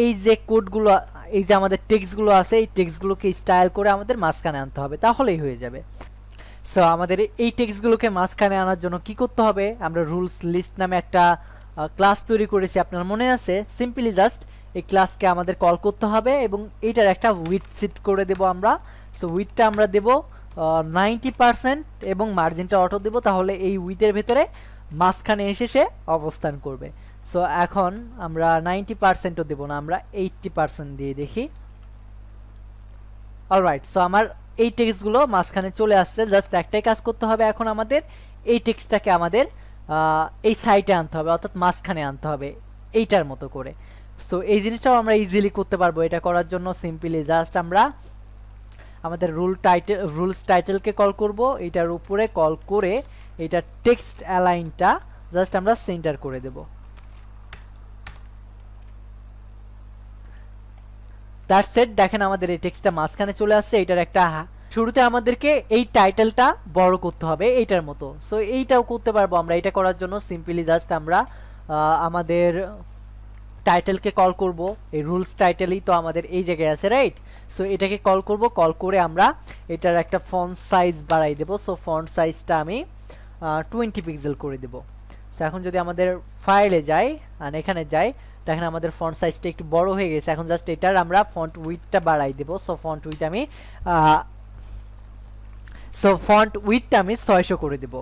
এই যে কোডগুলো, এই যে আমাদের টেক্সটগুলো আছে, এই টেক্সটগুলোকে স্টাইল করে আমাদের মাঝখানে আনতে হবে, তাহলেই হয়ে যাবে। সো আমাদের এই টেক্সটগুলোকে মাঝখানে আনার জন্য কি করতে হবে, আমরা রুলস লিস্ট নামে একটা ক্লাস তৈরি করেছি, আপনার মনে আছে? সিম্পলি জাস্ট এই ক্লাসকে আমাদের কল করতে হবে এবং এইটার একটা উইথ সেট করে দেব আমরা। সো উইথটা আমরা দেব 90% এবং মার্জিনটা অটো দেব, তাহলে এই উইথের ভেতরে মাঝখানে এসে সে অবস্থান করবে। সো এখন আমরা 90%ও দেব না, আমরা 80% দিয়ে দেখি। অলরাইট, সো আমার এই টেক্সটগুলো মাঝখানে চলে আসছে। জাস্ট একটাই কাজ করতে হবে, এখন আমাদের এই টেক্সটটাকে আমাদের এই সাইডে আনতে হবে, অর্থাৎ মাঝখানে আনতে হবে এইটার মতো করে। সো এই জিনিসটাও আমরা ইজিলি করতে পারবো। এটা করার জন্য সিম্পলি জাস্ট আমরা আমাদের রুলস টাইটেলকে কল করব, এটার উপরে কল করে এটা টেক্সট অ্যালাইনটা জাস্ট আমরা সেন্টার করে দেব। That's it. দেখেন আমাদের এই টেক্সটটা মাঝখানে চলে আসছে। এটার একটা শুরুতে আমাদেরকে এই টাইটেলটা বড় করতে হবে এইটার মতো। সো এইটাও করতে পারবো আমরা। এটা করার জন্য সিম্পলি জাস্ট আমরা আমাদের টাইটেলকে কল করব। এই রুলস টাইটেলই তো আমাদের এই জায়গায় আছে, রাইট? সো এটাকে কল করব, কল করে আমরা এটার একটা ফন্ট সাইজ বাড়াই দেব। সো ফন্ট সাইজটা আমি 20 পিক্সেল করে দেব। সো এখন যদি আমাদের ফাইলে যাই আর এখানে যাই, দেখেন আমাদের ফন্ট সাইজটা একটু বড় হয়ে গেছে। এখন জাস্ট এটার আমরা ফন্ট উইডথটা বাড়াই দেব। সো ফন্ট উইডথটা আমি 600 করে দেব।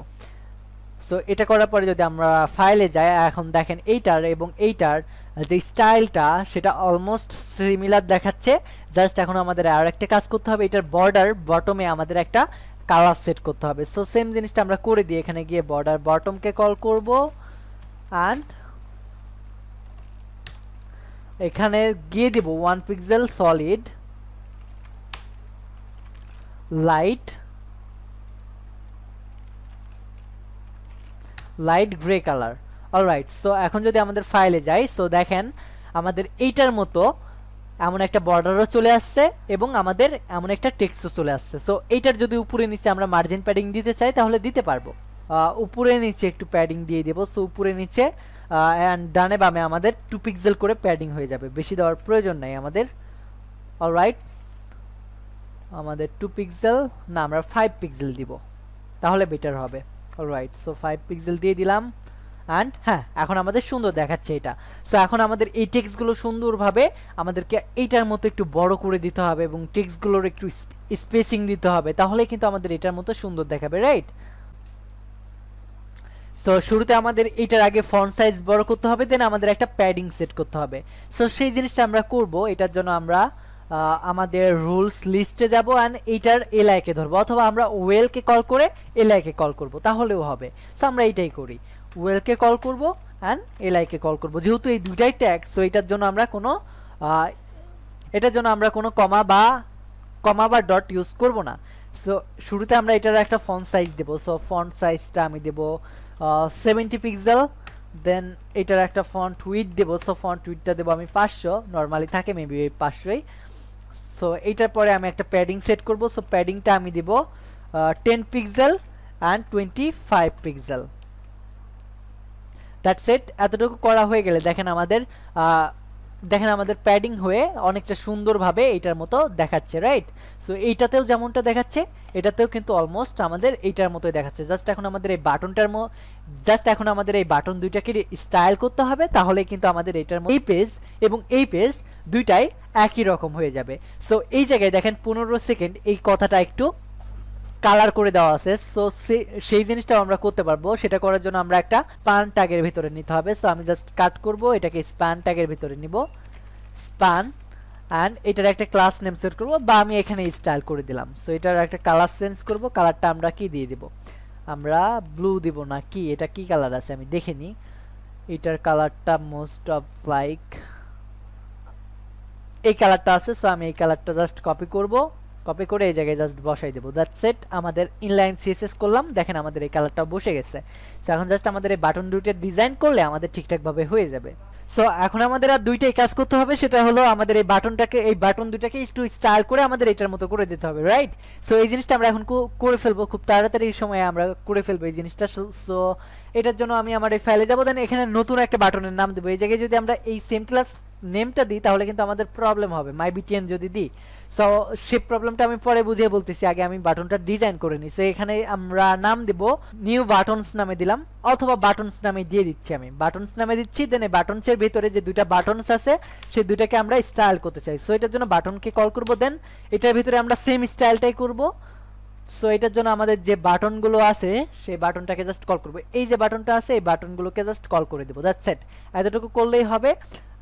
সো এটা করার পরে যদি আমরা ফাইলে যাই, এখন দেখেন এইটার এবং এইটার যে স্টাইলটা সেটা অলমোস্ট সিমিলার দেখাচ্ছে। জাস্ট এখন আমাদের আর একটা কাজ করতে হবে, এটার বর্ডার বটমে আমাদের একটা কালার সেট করতে হবে। সো সেম জিনিসটা আমরা করে দিই, এখানে গিয়ে বর্ডার বটমকে কল করব অ্যান্ড এখানে গিয়ে দিব 1 pixel solid light grey colour. Alright, so এখন যদি আমাদের ফাইলে যাই, সো দেখেন আমাদের এইটার মতো এমন একটা বর্ডারও চলে আসছে এবং আমাদের এমন একটা টেক্সটও চলে আসছে। সো এইটার যদি উপরে নিচে আমরা মার্জিন প্যাডিং দিতে চাই তাহলে দিতে পারবো। উপরে নিচে একটু প্যাডিং দিয়ে দেব। সো উপরে নিচে অ্যান্ড ডানে বামে আমাদের 2 পিক্সেল করে প্যাডিং হয়ে যাবে, বেশি দেওয়ার প্রয়োজন নাই আমাদের। অলরাইট, আমাদের 2 পিক্সেল না, আমরা 5 পিক্সেল দিব, তাহলে বেটার হবে। অলরাইট, সো 5 পিক্সেল দিয়ে দিলাম অ্যান্ড হ্যাঁ, এখন আমাদের সুন্দর দেখাচ্ছে এটা। সো এখন আমাদের এই টেক্সটগুলো সুন্দরভাবে আমাদেরকে এইটার মতো একটু বড় করে দিতে হবে এবং টেক্সটগুলোর একটু স্পেসিং দিতে হবে, তাহলে কিন্তু আমাদের এটার মতো সুন্দর দেখাবে, রাইট? সো শুরুতে আমাদের এটার আগে ফন্ট সাইজ বড় করতে হবে, দেন আমাদের একটা প্যাডিং সেট করতে হবে। সো সেই জিনিসটা আমরা করব। এটার জন্য আমরা আমাদের রুলস লিস্টে যাব অ্যান্ড এইটার এলআইকে ধরবো, অথবা আমরা ওয়েলকে কল করে এলআইকে কল করব, তাহলেও হবে। সো আমরা এইটাই করি, ওয়েলকে কল করব অ্যান্ড এলআইকে কল করব। যেহেতু এই দুইটাই ট্যাগ, সো এটার জন্য আমরা কোনো কমা বা ডট ইউজ করব না। সো শুরুতে আমরা এটার একটা ফন্ট সাইজ দেব। সো ফন্ট সাইজটা আমি দেব 70 পিক্সেল। দেন এটার একটা ফন্ট উইডথ দেব। সো ফন্ট উইডথটা দেব আমি 500, নর্মালি থাকে মেবি 500ই। সো এইটার পরে আমি একটা প্যাডিং সেট করব। সো প্যাডিংটা আমি দেব 10 pixel and 25 pixel. That's it. এতটুকু করা হয়ে গেলে দেখেন আমাদের প্যাডিং হয়ে অনেকটা সুন্দরভাবে এইটার মতো দেখাচ্ছে, রাইট? সো এইটাতেও যেমনটা দেখাচ্ছে এটাতেও কিন্তু অলমোস্ট আমাদের এইটার মতোই দেখাচ্ছে। জাস্ট এখন আমাদের এই বাটন দুইটাকে স্টাইল করতে হবে, তাহলে কিন্তু আমাদের এইটার মতো এই পেজ এবং এই পেজ দুইটাই একই রকম হয়ে যাবে। সো এই জায়গায় দেখেন 15 সেকেন্ড এই কথাটা একটু কালার করে দেওয়া আছে। সো সেই জিনিসটাও আমরা করতে পারবো। সেটা করার জন্য আমরা একটা স্প্যান ট্যাগের ভিতরে নিতে হবে। সো আমি জাস্ট কাট করব, এটাকে স্প্যান ট্যাগের ভিতরে নিব, স্প্যান অ্যান্ড এটার একটা ক্লাস নেম সেট করব, বা আমি এখানে স্টাইল করে দিলাম। সো এটার একটা কালার চেঞ্জ করব। কালারটা আমরা কি দিয়ে দিব? আমরা ব্লু দিব না কি? এটা কি কালার আছে আমি দেখে নিই। এটার কালারটা মোস্ট অফ লাইক এই কালারটা আছে। সো আমি এই কালারটা জাস্ট কপি করব, কপি করে এই জায়গায় জাস্ট বসাই দেব। That's it. আমাদের ইনলাইন সিএসএস করলাম, দেখেন আমাদের এই কালারটা বসে গেছে। সো এখন জাস্ট আমাদের এই বাটন দুইটা ডিজাইন করলে আমাদের ঠিকঠাক ভাবে হয়ে যাবে। সো এখন আমাদের আর দুইটাই কাজ করতে হবে, সেটা হলো আমাদের এই বাটন দুইটাকে একটু স্টাইল করে আমাদের এটার মতো করে দিতে হবে, রাইট? সো এই জিনিসটা আমরা এখন করে ফেলবো, খুব তাড়াতাড়ি সময়ে আমরা করে ফেলবো এই জিনিসটা। সো এটার জন্য আমি আমার এই ফাইলে যাবো, দেন এখানে নতুন একটা বাটনের নাম দেবো। এই জায়গায় যদি আমরা এই সেম ক্লাস নেমটা দিই তাহলে কিন্তু আমাদের প্রবলেম হবে, মাই বিটিএন যদি দিই। সো সেই প্রবলেমটা আমি পরে বুঝিয়ে বলতেছি, আগে আমি বাটনটা ডিজাইন করে নিই। সো এখানে আমরা নাম দেব নিউ বাটনস নামে দিলাম, অথবা বাটনস নামে দিয়ে দিচ্ছি, আমি বাটনস নামে দিচ্ছি। দেন এই বাটনসের ভিতরে যে দুইটা বাটনস আছে সেই দুইটাকে আমরা স্টাইল করতে চাই। সো এটার জন্য বাটনকে কল করব, দেন এটার ভিতরে আমরা সেম স্টাইলটাই করব। সো এটার জন্য আমাদের যে বাটনগুলো আছে সেই বাটনটাকে জাস্ট কল করব, এই যে বাটনটা আছে এই বাটনগুলোকে জাস্ট কল করে দেবো, দ্যাটস ইট। এতটুকু করলেই হবে,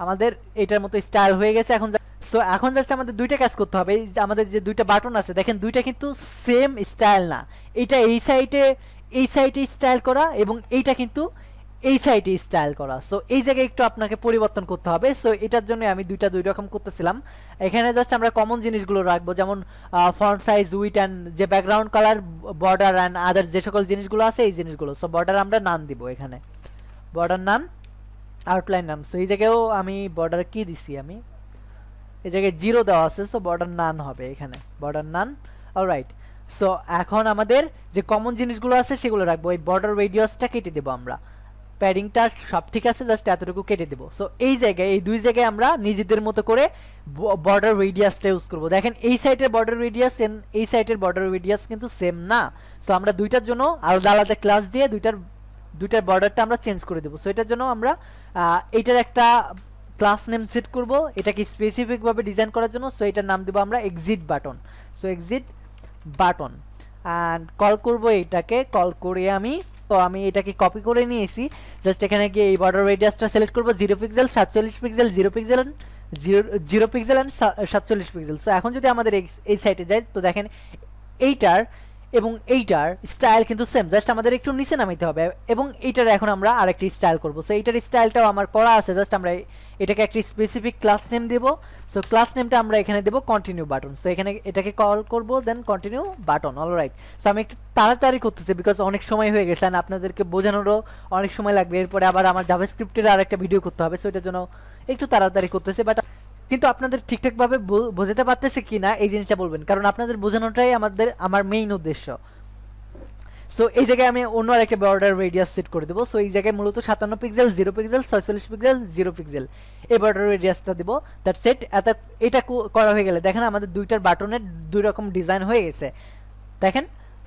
আমাদের এটার মতো স্টাইল হয়ে গেছে। এখন সো এখন জাস্ট আমাদের দুইটা কাজ করতে হবে। এই যে আমাদের যে দুইটা বাটন আছে দেখেন, দুইটা কিন্তু সেম স্টাইল না, এটা এই সাইডে স্টাইল করা এবং এইটা কিন্তু এই সাইডে স্টাইল করা। সো এই জায়গায় একটু আপনাকে পরিবর্তন করতে হবে। সো এটার জন্য আমি দুই রকম করতেছিলাম। এখানে জাস্ট আমরা কমন জিনিসগুলো রাখবো, যেমন ফন্ট সাইজ, উইডথ অ্যান্ড যে background colour, border and other যে সকল জিনিসগুলো আছে এই জিনিসগুলো। সো বর্ডার আমরা নান দিব, এখানে বর্ডার নান, আউটলাইন নান। সো এই জায়গায়ও আমি বর্ডার কি দিছি, আমি এই জায়গায় 0 দেওয়া আছে, সো বর্ডার নান হবে এখানে, বর্ডার নান। অলরাইট, সো এখন আমাদের যে কমন জিনিসগুলো আছে সেগুলো রাখবো। এই বর্ডার রেডিয়াসটা কেটে দেবো আমরা, প্যাডিংটা সব ঠিক আছে, জাস্ট এতটুকু কেটে দেবো। সো এই জায়গায় এই দুই জায়গায় আমরা নিজেদের মতো করে বর্ডার রেডিয়াসটা ইউজ করবো। দেখেন এই সাইডের বর্ডার রেডিয়াস এই সাইডের বর্ডার রেডিয়াস কিন্তু সেম না। সো আমরা দুইটার জন্য আলাদা আলাদা ক্লাস দিয়ে দুইটার বর্ডারটা আমরা চেঞ্জ করে দেবো। সো এটার জন্য আমরা এইটার একটা ক্লাস নেম সেট করব এটাকে স্পেসিফিকভাবে ডিজাইন করার জন্য। সো এটার নাম দেবো আমরা exit button. So exit button and call করব, এইটাকে কল করে আমি এটাকে কপি করে নিয়েছি। জাস্ট এখানে গিয়ে এই বর্ডার রেডিয়াসটা সিলেক্ট করব, 0 pixel, 47 pixel, 0 pixel, 0 pixel and 47 pixel. So এখন যদি আমাদের এই সাইটে যাই তো দেখেন এইটার এবং এইটার স্টাইল কিন্তু সেম, জাস্ট আমাদের একটু নিচে নামাইতে হবে এবং এইটার এখন আমরা আরেকটি স্টাইল করব। সো এইটার স্টাইলটাও আমার করা আছে, জাস্ট আমরা এটাকে একটি স্পেসিফিক ক্লাস নেম দেব। সো ক্লাস নেমটা আমরা এখানে দেব কন্টিনিউ বাটন। সো এখানে এটাকে কল করব, then continue button. Alright, so আমি একটু তাড়াতাড়ি করতেছি বিকজ অনেক সময় হয়ে গেছে আর আপনাদেরকে বোঝানোরও অনেক সময় লাগবে। এরপরে আবার আমার জাভাস্ক্রিপ্টের আরেকটা ভিডিও করতে হবে, সো এটার জন্য একটু তাড়াতাড়ি করতেছি। বাট কিন্তু আপনাদের ঠিকঠাকভাবে বোঝাতে পারতেছে কি না এই জিনিসটা বলবেন, কারণ আপনাদের বোঝানোটাই আমার মেইন উদ্দেশ্য। সো এই জায়গায় আমি অন্য আরেকটা বর্ডার রেডিয়াস সেট করে দেবো। সো এই জায়গায় মূলত 57 পিক্সেল, 0 পিক্সেল, 46 পিক্সেল, 0 পিক্সেল এই বর্ডার রেডিয়াসটা দেবো। That set. এটা করা হয়ে গেলে দেখেন আমাদের দুইটার বাটনের দুই রকম ডিজাইন হয়ে গেছে দেখেন।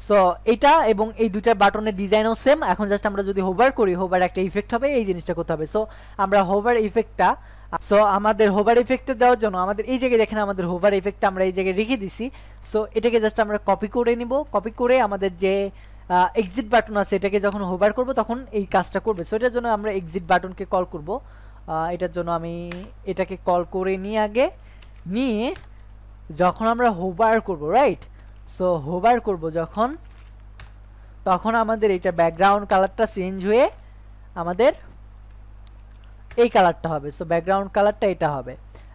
সো এটা এবং এই দুইটা বাটনের ডিজাইনও সেম। এখন জাস্ট আমরা যদি হোভার করি, হোভার একটা ইফেক্ট হবে, এই জিনিসটা করতে হবে। সো আমরা হোভার ইফেক্টটা, সো আমাদের হোভার ইফেক্টটা দেওয়ার জন্য আমাদের এই জায়গায় দেখেন আমাদের হোভার ইফেক্টটা আমরা এই জায়গায় রেখে দিছি। সো এটাকে জাস্ট আমরা কপি করে নিব, কপি করে আমাদের যে এক্সিট বাটন আছে এটাকে যখন হোভার করব তখন এই কাজটা করবে। সো এটার জন্য আমরা এক্সিট বাটনকে কল করব। এটার জন্য আমি এটাকে কল করে নিয়ে আগে নিয়ে যখন আমরা হোভার করব, রাইট, সো হোভার করব যখন, তখন আমাদের এটা ব্যাকগ্রাউন্ড কালারটা চেঞ্জ হয়ে আমাদের এই কালারটা হবে। সো ব্যাকগ্রাউন্ড কালারটা এটা হবে।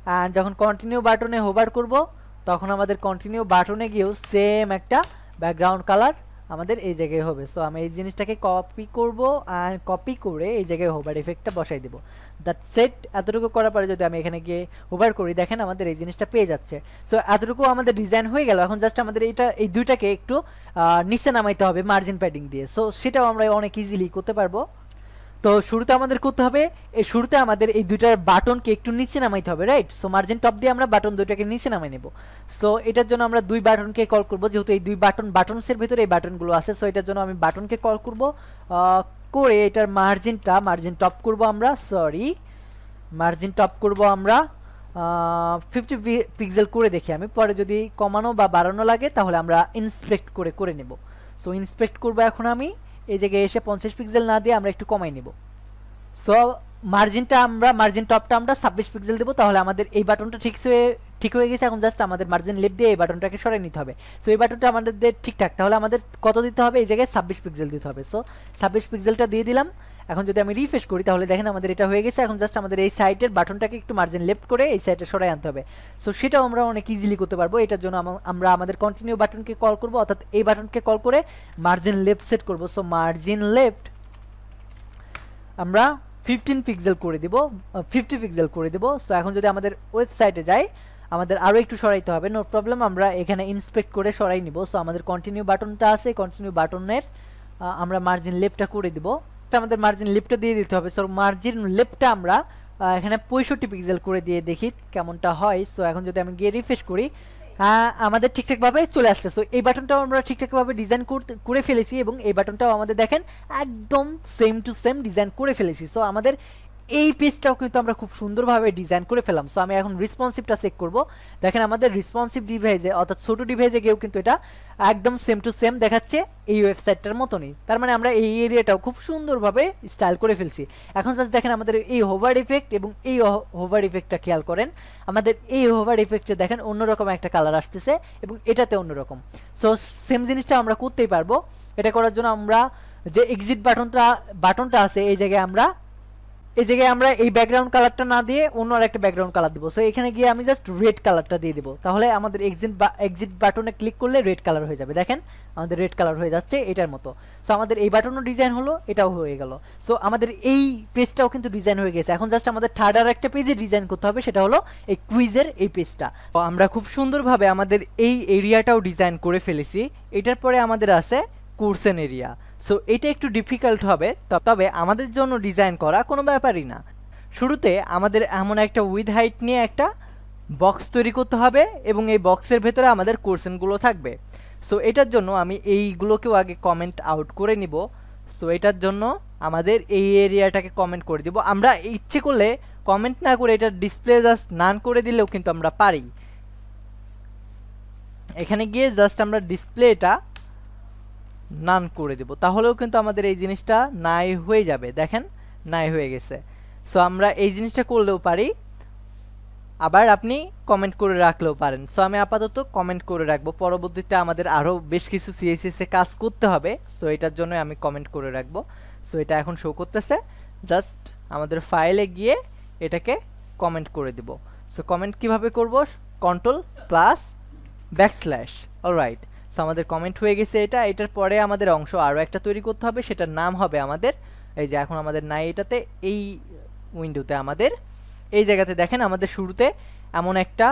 অ্যান্ড যখন কন্টিনিউ বাটনে হোভার করব তখন আমাদের কন্টিনিউ বাটনে গিয়েও সেম একটা ব্যাকগ্রাউন্ড কালার আমাদের এই জায়গায় হবে। সো আমি এই জিনিসটাকে কপি করব অ্যান্ড কপি করে এই জায়গায় হোভার ইফেক্টটা বসাই দেবো। That set. এতটুকু করার পরে যদি আমি এখানে গিয়ে হোভার করি দেখেন আমাদের এই জিনিসটা পেয়ে যাচ্ছে। সো এতটুকু আমাদের ডিজাইন হয়ে গেল। এখন জাস্ট আমাদের এই দুইটাকে একটু নিচে নামাইতে হবে মার্জিন প্যাডিং দিয়ে। সো সেটাও আমরা অনেক ইজিলি করতে পারবো। তো শুরুতে আমাদের করতে হবে, শুরুতে আমাদের এই দুইটার বাটনকে একটু নিচে নামাইতে হবে, রাইট। সো মার্জিন টপ দিয়ে আমরা বাটন দুইটাকে নিচে নামাই নেব। সো এটার জন্য আমরা দুই বাটনকে কল করব, যেহেতু এই দুই বাটনসের ভিতরে এই বাটনগুলো আছে। সো এটার জন্য আমি বাটনকে কল করব, করে এটার মার্জিন টপ করব আমরা, মার্জিন টপ করব আমরা 50 পিক্সেল করে দেখি আমি, পরে যদি কমানো বা বাড়ানো লাগে তাহলে আমরা ইন্সপেক্ট করে নেব। সো ইন্সপেক্ট করব এখন আমি এই জায়গায় এসে 50 পিক্সেল না দিয়ে আমরা একটু কমাই নেব। সো মার্জিন টপটা আমরা 26 পিক্সেল দেবো, তাহলে আমাদের এই বাটনটা ঠিক হয়ে গেছে। এখন জাস্ট আমাদের মার্জিন লেফট দিয়ে এই বাটনটাকে সরিয়ে নিতে হবে। সো এই বাটনটা আমাদের ঠিকঠাক, তাহলে আমাদের কত দিতে হবে, এই জায়গায় 26 পিক্সেল দিতে হবে। সো 26 পিক্সেলটা দিয়ে দিলাম। এখন যদি আমি রিফ্রেশ করি তাহলে দেখেন আমাদের এটা হয়ে গেছে। এখন জাস্ট আমাদের এই সাইডের বাটনটাকে একটু মার্জিন লেফট করে এই সাইডে সরাই আনতে হবে। সো সেটাও আমরা অনেক ইজিলি করতে পারবো। এটার জন্য আমরা আমাদের কন্টিনিউ বাটনকে কল করব, অর্থাৎ এই বাটনকে কল করে মার্জিন লেফট সেট করব। সো মার্জিন লেফট আমরা 15 পিক্সেল করে দিব, 50 পিক্সেল করে দেব। সো এখন যদি আমাদের ওয়েবসাইটে যাই আমাদের আরও একটু সরাইতে হবে, নো প্রবলেম, আমরা এখানে ইন্সপেক্ট করে সরাই নিব। সো আমাদের কন্টিনিউ বাটনটা আছে, কন্টিনিউ বাটনের আমরা মার্জিন লেফটটা করে দিব। আমাদের মার্জিন লেফটটা দিয়ে দিতে হবে। সো মার্জিন লেফটটা আমরা এখানে 65 পিক্সেল করে দিয়ে দেখি কেমনটা হয়। সো এখন যদি আমি গিয়ে রিফ্রেশ করি, আমাদের ঠিকঠাকভাবে চলে আসছে। সো এই বাটনটাও আমরা ঠিকঠাকভাবে ডিজাইন করে ফেলেছি এবং এই বাটনটাও আমাদের দেখেন একদম সেম টু সেম ডিজাইন করে ফেলেছি। সো আমাদের এই পেজটাও কিন্তু আমরা খুব সুন্দরভাবে ডিজাইন করে ফেলাম। সো আমি এখন রেসপন্সিভটা চেক করব। দেখেন আমাদের রেসপন্সিভ ডিভাইসে অর্থাৎ ছোট ডিভাইসে গিয়েও কিন্তু এটা একদম সেম টু সেম দেখাচ্ছে এই ওয়েবসাইটটার মতনই। তার মানে আমরা এই এরিয়াটাও খুব সুন্দরভাবে স্টাইল করে ফেলছি। এখন জাস্ট দেখেন আমাদের এই হোভার ইফেক্ট এবং এই হোভার ইফেক্টটা খেয়াল করেন। আমাদের এই হোভার ইফেক্টে দেখেন অন্যরকম একটা কালার আসতেছে এবং এটাতে অন্যরকম। সো সেম জিনিসটা আমরা করতেই পারবো। এটা করার জন্য আমরা যে এক্সিট বাটনটা আছে এই জায়গায় আমরা এই ব্যাকগ্রাউন্ড কালারটা না দিয়ে অন্য আরেকটা ব্যাকগ্রাউন্ড কালার দেবো। সো এখানে গিয়ে আমি জাস্ট রেড কালারটা দিয়ে দেবো। তাহলে আমাদের এক্সিট বাটনে ক্লিক করলে রেড কালার হয়ে যাবে। দেখেন আমাদের রেড কালার হয়ে যাচ্ছে এটার মতো। সো আমাদের এই বাটনও ডিজাইন হলো, এটাও হয়ে গেল। সো আমাদের এই পেজটাও কিন্তু ডিজাইন হয়ে গেছে। এখন জাস্ট আমাদের থার্ড আর একটা পেজে ডিজাইন করতে হবে, সেটা হলো এই কুইজের এই পেজটা। তো আমরা খুব সুন্দরভাবে আমাদের এই এরিয়াটাও ডিজাইন করে ফেলেছি। এটার পরে আমাদের আছে কোর্সেন এরিয়া। সো এটা একটু ডিফিকাল্ট হবে, তবে আমাদের জন্য ডিজাইন করা কোনো ব্যাপারই না। শুরুতে আমাদের এমন একটা উইথ হাইট নিয়ে একটা বক্স তৈরি করতে হবে এবং এই বক্সের ভেতরে আমাদের কোর্সেনগুলো থাকবে। সো এটার জন্য আমি এইগুলোকেও আগে কমেন্ট আউট করে নিব। সো এটার জন্য আমাদের এই এরিয়াটাকে কমেন্ট করে দিব। আমরা ইচ্ছে করলে কমেন্ট না করে এটা ডিসপ্লে জাস্ট নান করে দিলেও কিন্তু আমরা পারি। এখানে গিয়ে জাস্ট আমরা ডিসপ্লেটা নান করে দেব, তাহলেও কিন্তু আমাদের এই জিনিসটা নাই হয়ে যাবে। দেখেন নাই হয়ে গেছে। সো আমরা এই জিনিসটা করলেও পারি, আবার আপনি কমেন্ট করে রাখলেও পারেন। সো আমি আপাতত কমেন্ট করে রাখবো, পরবর্তীতে আমাদের আরও বেশ কিছু সিএসএস এ কাজ করতে হবে। সো এটার জন্য আমি কমেন্ট করে রাখবো। সো এটা এখন শো করতেছে, জাস্ট আমাদের ফাইলে গিয়ে এটাকে কমেন্ট করে দেব। সো কমেন্ট কিভাবে করব, Ctrl+\, অলরাইট। সো আমাদের কমেন্ট হয়ে গেছে এটার পরে আমাদের অংশ আরও একটা তৈরি করতে হবে, সেটার নাম হবে আমাদের এই যে এখন আমাদের নাই এটাতে এই উইন্ডোতে আমাদের এই জায়গাতে দেখেন আমাদের শুরুতে এমন একটা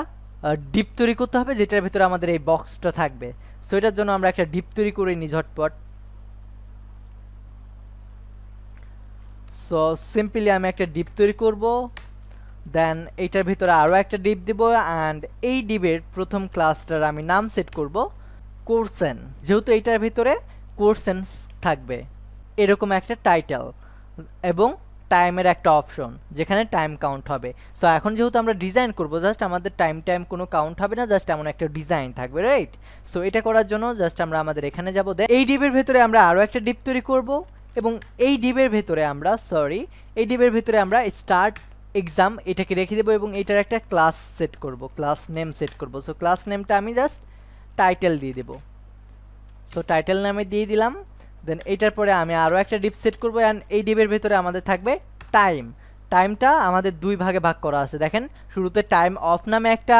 ডিপ তৈরি করতে হবে যেটার ভিতরে আমাদের এই বক্সটা থাকবে। সো এটার জন্য আমরা একটা ডিপ তৈরি করে নিই ঝটপট। সো সিম্পলি আমি একটা ডিপ তৈরি করব, দেন এইটার ভিতরে আরও একটা ডিপ দিব অ্যান্ড এই ডিপের প্রথম ক্লাসটার আমি নাম সেট করব কোর্সেন, যেহেতু এইটার ভিতরে কোর্সেন থাকবে। এরকম একটা টাইটেল এবং টাইমের একটা অপশন যেখানে টাইম কাউন্ট হবে। সো এখন যেহেতু আমরা ডিজাইন করব, জাস্ট আমাদের টাইম কোনো কাউন্ট হবে না, জাস্ট এমন একটা ডিজাইন থাকবে, রাইট? সো এটা করার জন্য জাস্ট আমরা আমাদের এখানে যাব, এই ডিপের ভেতরে আমরা আরও একটা ডিপ তৈরি করব এবং এই ডিপের ভেতরে আমরা স্টার্ট এক্সাম এটাকে রেখে দেবো এবং এটার একটা ক্লাস সেট করব, ক্লাস নেম সেট করব। সো ক্লাস নেমটা আমি জাস্ট টাইটেল দিয়ে দেব। সো টাইটেল নামে দিয়ে দিলাম। দেন এইটার পরে আমি আরও একটা ডিপ সেট করবো অ্যান্ড এই ডিপের ভেতরে আমাদের থাকবে টাইমটা আমাদের দুই ভাগে ভাগ করা আছে। দেখেন শুরুতে টাইম অফ নামে একটা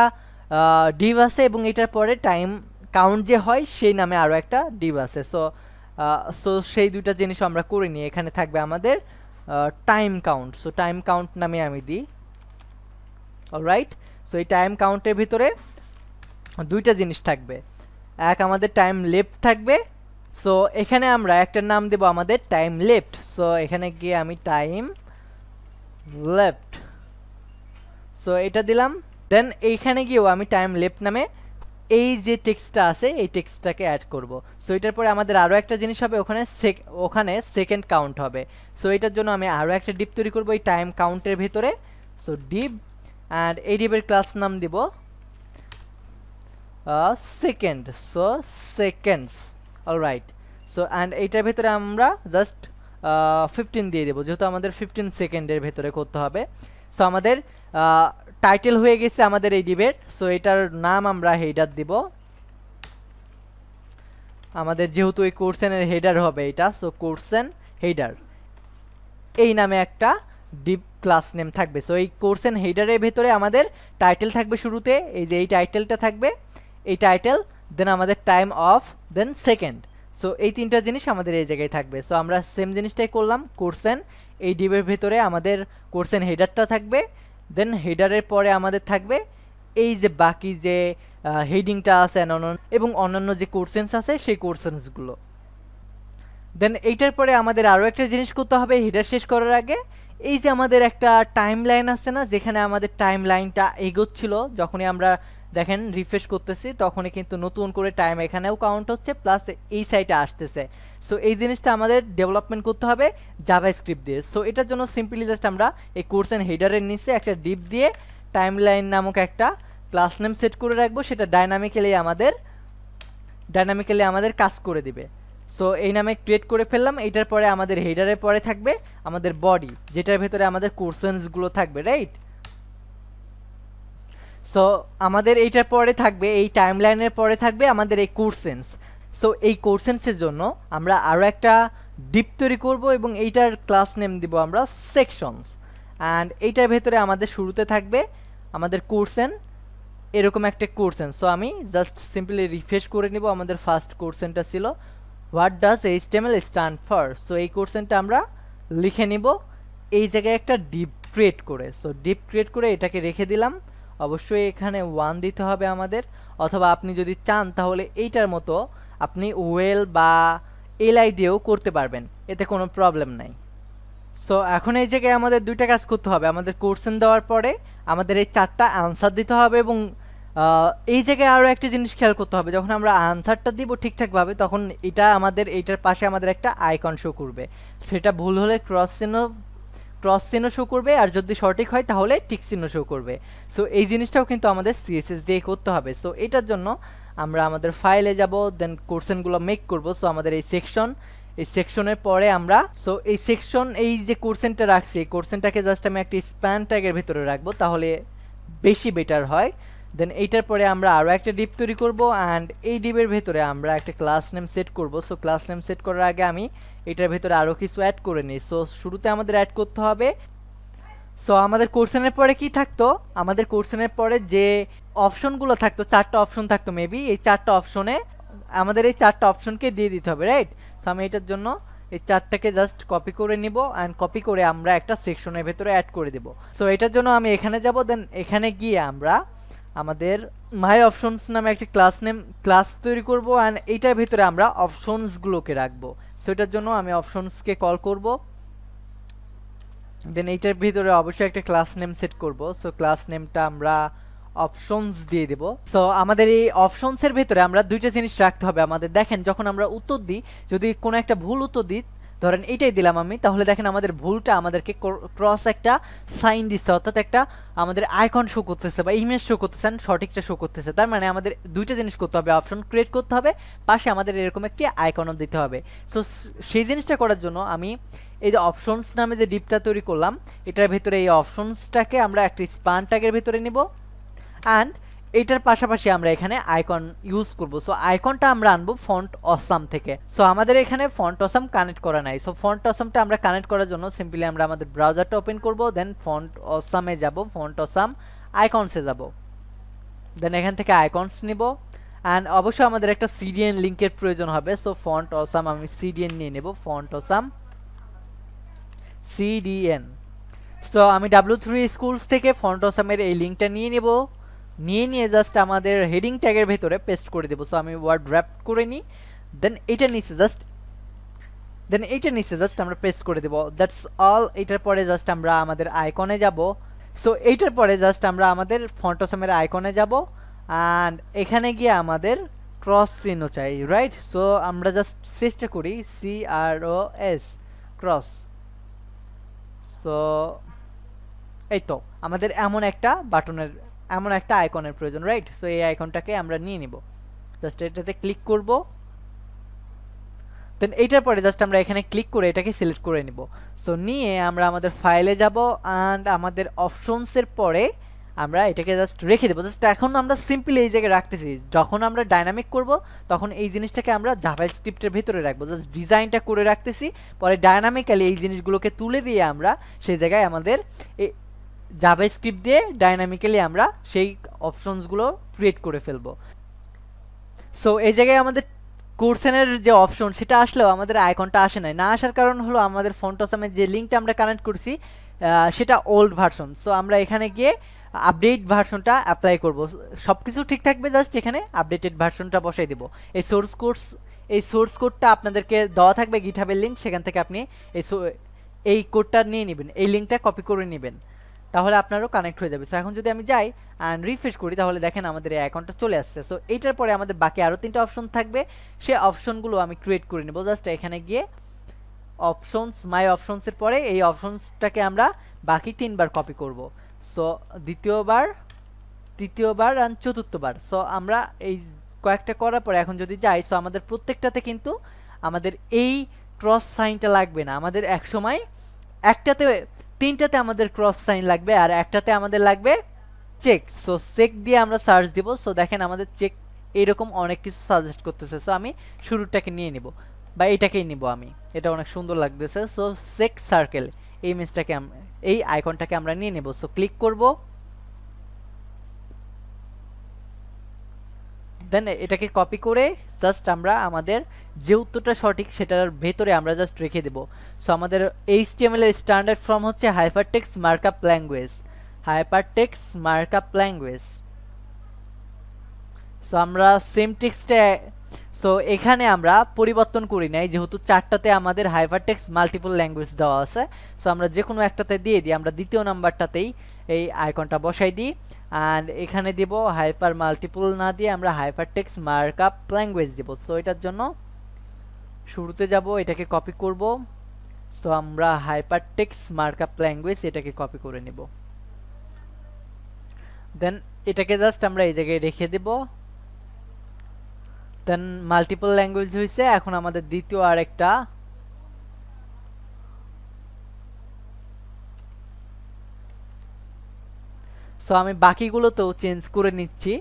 ডিপ আছে এবং এটার পরে টাইম কাউন্ট যে হয় সেই নামে আরও একটা ডিপ আছে। সো সেই দুইটা জিনিস আমরা করে নিই। এখানে থাকবে আমাদের time count. So time count নামে আমি দিই, অলরাইট। সো এই টাইম কাউন্টের ভিতরে দুইটা জিনিস থাকবে, এক আমাদের টাইম লেফট থাকবে। সো এখানে আমরা একটা নাম দেব আমাদের টাইম লেফট। সো এখানে গিয়ে আমি টাইম লেফট, সো এটা দিলাম। দেন এইখানে গিয়েও আমি টাইম লেফট নামে এই যে টেক্সটটা আছে এই টেক্সটটাকে অ্যাড করব। সো এটার পরে আমাদের আরও একটা জিনিস হবে, ওখানে সেকেন্ড কাউন্ট হবে। সো এটার জন্য আমি আরও একটা ডিপ তৈরি করবো এই টাইম কাউন্টের ভেতরে। সো ডিপ অ্যান্ড এই ডিপের ক্লাস নাম দিব second, so seconds, alright. So and এইটার ভেতরে আমরা জাস্ট 15 দিয়ে দেবো, যেহেতু আমাদের 15 সেকেন্ডের ভেতরে করতে হবে। সো আমাদের টাইটেল হয়ে গেছে আমাদের এই ডিবের। সো এটার নাম আমরা হেডার দিব, আমাদের যেহেতু এই কোর্সেনের হেডার হবে এটা। সো কোর্সেন হেডার এই নামে একটা ডিপ ক্লাস নেম থাকবে। সো এই কোর্সেন হেডারের ভেতরে আমাদের টাইটেল থাকবে শুরুতে, এই যে এই টাইটেলটা থাকবে, এই টাইটেল, দেন আমাদের time of, then second. So এই তিনটা জিনিস আমাদের এই জায়গায় থাকবে। সো আমরা সেম জিনিসটাই করলাম, কোর্সেন এই ডিবের ভেতরে আমাদের কোর্সেন হেডারটা থাকবে, দেন হেডারের পরে আমাদের থাকবে এই যে বাকি যে হেডিংটা আছে এবং অন্যান্য যে কোর্সেন্স আছে সেই কোর্সেন্সগুলো। দেন এইটার পরে আমাদের আরও একটা জিনিস করতে হবে হেডার শেষ করার আগে, এই যে আমাদের একটা টাইমলাইন আছে না, যেখানে আমাদের টাইমলাইনটা এগোচ্ছিল, যখনই আমরা দেখেন রিফ্রেশ করতেছি তখনই কিন্তু নতুন করে টাইম এখানেও কাউন্ট হচ্ছে, প্লাস এই সাইডে আসতেছে। সো এই জিনিসটা আমাদের ডেভেলপমেন্ট করতে হবে জাভাস্ক্রিপ্ট দিয়ে। সো এটার জন্য সিম্পলি জাস্ট আমরা এই কোর্স এন্ড হেডারের নিচে একটা ডিপ দিয়ে টাইমলাইন নামক একটা ক্লাস নেম সেট করে রাখবো, সেটা ডাইনামিক্যালি আমাদের কাজ করে দিবে। সো এই নামে ক্রিয়েট করে ফেললাম। এইটার পরে আমাদের হেডারের পরে থাকবে আমাদের বডি, যেটার ভেতরে আমাদের কোর্সেন্সগুলো থাকবে, রাইট? সো আমাদের এইটার পরে থাকবে, এই টাইমলাইনের পরে থাকবে আমাদের এই কোর্সেন্স। সো এই কোর্সেন্সের জন্য আমরা আরও একটা ডিপ তৈরি করব এবং এইটার ক্লাস নেম দিব আমরা সেকশনস। অ্যান্ড এইটার ভেতরে আমাদের শুরুতে থাকবে আমাদের কোর্সেন, এরকম একটা কোর্সেন। সো আমি জাস্ট সিম্পলি রিফ্রেশ করে নিব। আমাদের ফার্স্ট কোর্সেনটা ছিল what does HTML stand for. So এই কোর্সেনটা আমরা লিখে নিব এই জায়গায় একটা ডিপ ক্রিয়েট করে। সো ডিপ ক্রিয়েট করে এটাকে রেখে দিলাম। অবশ্যই এখানে 1 দিতে হবে আমাদের, অথবা আপনি যদি চান তাহলে এইটার মতো আপনি ওয়েল বা এলআই দিয়েও করতে পারবেন, এতে কোনো প্রবলেম নাই। সো এখন এই জায়গায় আমাদের দুইটা কাজ করতে হবে। আমাদের কোর্সেন দেওয়ার পরে আমাদের এই 4টা আনসার দিতে হবে, এবং এই জায়গায় আরও একটা জিনিস খেয়াল করতে হবে, যখন আমরা আনসারটা দিব ঠিকঠাকভাবে তখন এইটার পাশে আমাদের একটা আইকন শো করবে। সেটা ভুল হলে ক্রস চিহ্ন শো করবে, আর যদি সঠিক হয় তাহলে টিক চিহ্ন শো করবে। সো এই জিনিসটাও কিন্তু আমাদের সিএসএস দিয়ে করতে হবে। সো এটার জন্য আমরা আমাদের ফাইলে যাব, দেন কোর্সেনগুলো মেক করব। সো আমাদের এই সেকশনের পরে আমরা এই যে কোর্সেনটা রাখছি, এই কোর্সেনটাকে জাস্ট আমি একটা স্প্যান ট্যাগের ভিতরে রাখবো, তাহলে বেশি বেটার হয়। দেন এইটার পরে আমরা আরও একটা ডিপ তৈরি করব, অ্যান্ড এই ডিপের ভেতরে আমরা একটা ক্লাস নেম সেট করব। সো ক্লাস নেম সেট করার আগে আমি এটার ভেতরে আরও কিছু অ্যাড করে নিই। সো শুরুতে আমাদের অ্যাড করতে হবে, সো আমাদের কোর্সেনের পরে কি থাকতো, আমাদের কোর্সেনের পরে যে অপশনগুলো থাকতো, 4টা অপশন থাকতো মেবি, এই 4টা অপশনে আমাদের এই 4টা অপশনকে দিয়ে দিতে হবে, রাইট? সো আমি এটার জন্য এই 4টাকে জাস্ট কপি করে নিব, অ্যান্ড কপি করে আমরা একটা সেকশনের ভেতরে অ্যাড করে দেব। সো এটার জন্য আমি এখানে যাব, দেন এখানে গিয়ে আমরা আমাদের মাই অপশনস নামে একটা ক্লাস তৈরি করব, অ্যান্ড এইটার ভিতরে আমরা অপশনসগুলোকে রাখবো। সো এটার জন্য আমি অপশনসকে কল করব, দেন এইটার ভিতরে অবশ্যই একটা ক্লাস নেম সেট করব। সো ক্লাস নেমটা আমরা অপশনস দিয়ে দেব। সো আমাদের এই অপশনসের ভিতরে আমরা দুইটা জিনিস রাখতে হবে আমাদের। দেখেন যখন আমরা উত্তর দিই, যদি কোনো একটা ভুল উত্তর দিই, ধরেন এইটাই দিলাম আমি, তাহলে দেখেন আমাদের ভুলটা আমাদেরকে ক্রস একটা সাইন দিচ্ছে, অর্থাৎ একটা আমাদের আইকন শো করতেছে বা ইমেজ শো করতেছে, সঠিকটা শো করতেছে। তার মানে আমাদের দুইটা জিনিস করতে হবে, অপশন ক্রিয়েট করতে হবে, পাশে আমাদের এরকম একটি আইকনও দিতে হবে। সো সেই জিনিসটা করার জন্য আমি এই যে অপশনস নামে যে ডিপটা তৈরি করলাম, এটার ভিতরে এই অপশনসটাকে আমরা একটা স্প্যান ট্যাগের ভিতরে নিব, অ্যান্ড এটার পাশাপাশি আমরা এখানে আইকন ইউজ করব। সো আইকনটা আমরা আনবো ফন্ট অসাম থেকে। সো আমাদের এখানে ফন্ট অসাম কানেক্ট করা নাই। সো ফন্ট অসামটা আমরা কানেক্ট করার জন্য সিম্পলি আমরা আমাদের ব্রাউজারটা ওপেন করব, দেন ফন্ট অসামে যাব, ফন্ট অসাম আইকনসে যাব, দেন এখান থেকে আইকনস নিব, অ্যান্ড অবশ্যই আমাদের একটা সিডিএন লিঙ্কের প্রয়োজন হবে। সো ফন্ট অসাম আমি সিডিএন নিয়ে নেব, ফন্ট অসাম সিডিএন। সো আমি W3 স্কুলস থেকে ফন্ট অসামের এই লিঙ্কটা নিয়ে জাস্ট আমাদের হেডিং ট্যাগের ভেতরে পেস্ট করে দেবো। সো আমি ওয়ার্ড র্যাপ করে নিই, দেন এইটার নিচে জাস্ট আমরা পেস্ট করে দেবো, দ্যাটস অল। এইটার পরে জাস্ট আমরা আমাদের আইকনে যাব। সো এইটার পরে জাস্ট আমরা আমাদের ফন্ট অসামের আইকনে যাব, অ্যান্ড এখানে গিয়ে আমাদের ক্রস চিহ্ন চাই, রাইট? সো আমরা জাস্ট চেষ্টা করি CROS ক্রস। সো এই তো আমাদের এমন একটা আইকনের প্রয়োজন, রাইট? সো এই আইকনটাকে আমরা নিয়ে নিব, জাস্ট এটাতে ক্লিক করব, দেন এইটার পরে জাস্ট আমরা এখানে ক্লিক করে এটাকে সিলেক্ট করে নিব। সো নিয়ে আমরা আমাদের ফাইলে যাব, অ্যান্ড আমাদের অপশনসের পরে আমরা এটাকে জাস্ট রেখে দেবো। জাস্ট এখন আমরা সিম্পলি এই জায়গায় রাখতেছি, যখন আমরা ডাইনামিক করব তখন এই জিনিসটাকে আমরা জাভাস্ক্রিপ্টের ভিতরে রাখবো, জাস্ট ডিজাইনটা করে রাখতেছি, পরে ডাইনামিক্যালি এই জিনিসগুলোকে তুলে দিয়ে আমরা সেই জায়গায় আমাদের জাভাস্ক্রিপ্ট দিয়ে ডাইনামিক্যালি আমরা সেই অপশনসগুলো ক্রিয়েট করে ফেলবো। সো এই জায়গায় আমাদের কোর্সেনের যে অপশন সেটা আসলেও আমাদের আইকনটা আসে নাই। না আসার কারণ হলো আমাদের ফন্ট অসামের যে লিঙ্কটা আমরা কানেক্ট করছি সেটা ওল্ড ভার্সন। সো আমরা এখানে গিয়ে আপডেট ভার্সনটা অ্যাপ্লাই করব। সব কিছু ঠিক থাকবে, জাস্ট এখানে আপডেটেড ভার্সনটা বসাই দেবো। এই সোর্স কোডটা আপনাদেরকে দেওয়া থাকবে গিটহাবের লিঙ্ক, সেখান থেকে আপনি এই কোডটা নিয়ে নেবেন, এই লিঙ্কটা কপি করে নেবেন, তাহলে আপনারও কানেক্ট হয়ে যাবে। সো এখন যদি আমি যাই অ্যান্ড রিফ্রেশ করি তাহলে দেখেন আমাদের এই অ্যাকাউন্টটা চলে আসছে। সো এইটার পরে আমাদের বাকি আরও 3টা অপশন থাকবে, সেই অপশনগুলো আমি ক্রিয়েট করে নেব। জাস্ট এখানে গিয়ে অপশনস, মাই অপশনসের পরে এই অপশনসটাকে আমরা বাকি 3বার কপি করব। সো দ্বিতীয়বার, তৃতীয়বার আর চতুর্থবার। সো আমরা এই কয়েকটা করার পরে এখন যদি যাই, সো আমাদের প্রত্যেকটাতে কিন্তু আমাদের এই ক্রস সাইনটা লাগবে না। আমাদের এক সময় একটাতে, 3টাতে আমাদের ক্রস সাইন লাগবে আর একটাতে আমাদের লাগবে চেক। সো চেক দিয়ে আমরা সার্চ দিব। সো দেখেন আমাদের চেক এইরকম অনেক কিছু সাজেস্ট করতেছে। সো আমি শুরুটাকে নিয়ে নিব বা এটাকেই নিব, আমি এটা অনেক সুন্দর লাগতেছে। সো চেক সার্কেল, এই ইমেজটাকে, এই আইকনটাকে আমরা নিয়ে নেব। সো ক্লিক করব, দেন এটাকে কপি করে জাস্ট আমরা আমাদের যে উত্তরটা সঠিক সেটার ভেতরে আমরা জাস্ট রেখে দেব। সো আমাদের HTML এর স্ট্যান্ডার্ড ফর্ম হচ্ছে hypertext markup language, hypertext markup language. So আমরা সেম টেক্সটে, সো এখানে আমরা পরিবর্তন করি নাই, যেহেতু 4টাতে আমাদের হাইপারটেক্সট মাল্টিপল ল্যাঙ্গুয়েজ দেওয়া আছে। সো আমরা যে কোনো একটাতে দিয়ে দিই, আমরা দ্বিতীয় নাম্বারটাতেই এই আইকনটা বসাই দিই অ্যান্ড এখানে দিব হাইপার মাল্টিপল না দিয়ে আমরা হাইপারটেক্সট মার্কআপ ল্যাঙ্গুয়েজ দিব। সো এটার জন্য শুরুতে যাব, এটাকে কপি করব। সো আমরা হাইপারটেক্সট মার্কআপ ল্যাঙ্গুয়েজ এটাকে কপি করে নেব, দেন এটাকে জাস্ট আমরা এই জায়গায় রেখে দেব। দেন মাল্টিপল ল্যাঙ্গুয়েজ হয়েছে, এখন আমাদের দ্বিতীয় আরেকটা, সো আমি বাকিগুলোতেও চেঞ্জ করে নিচ্ছি,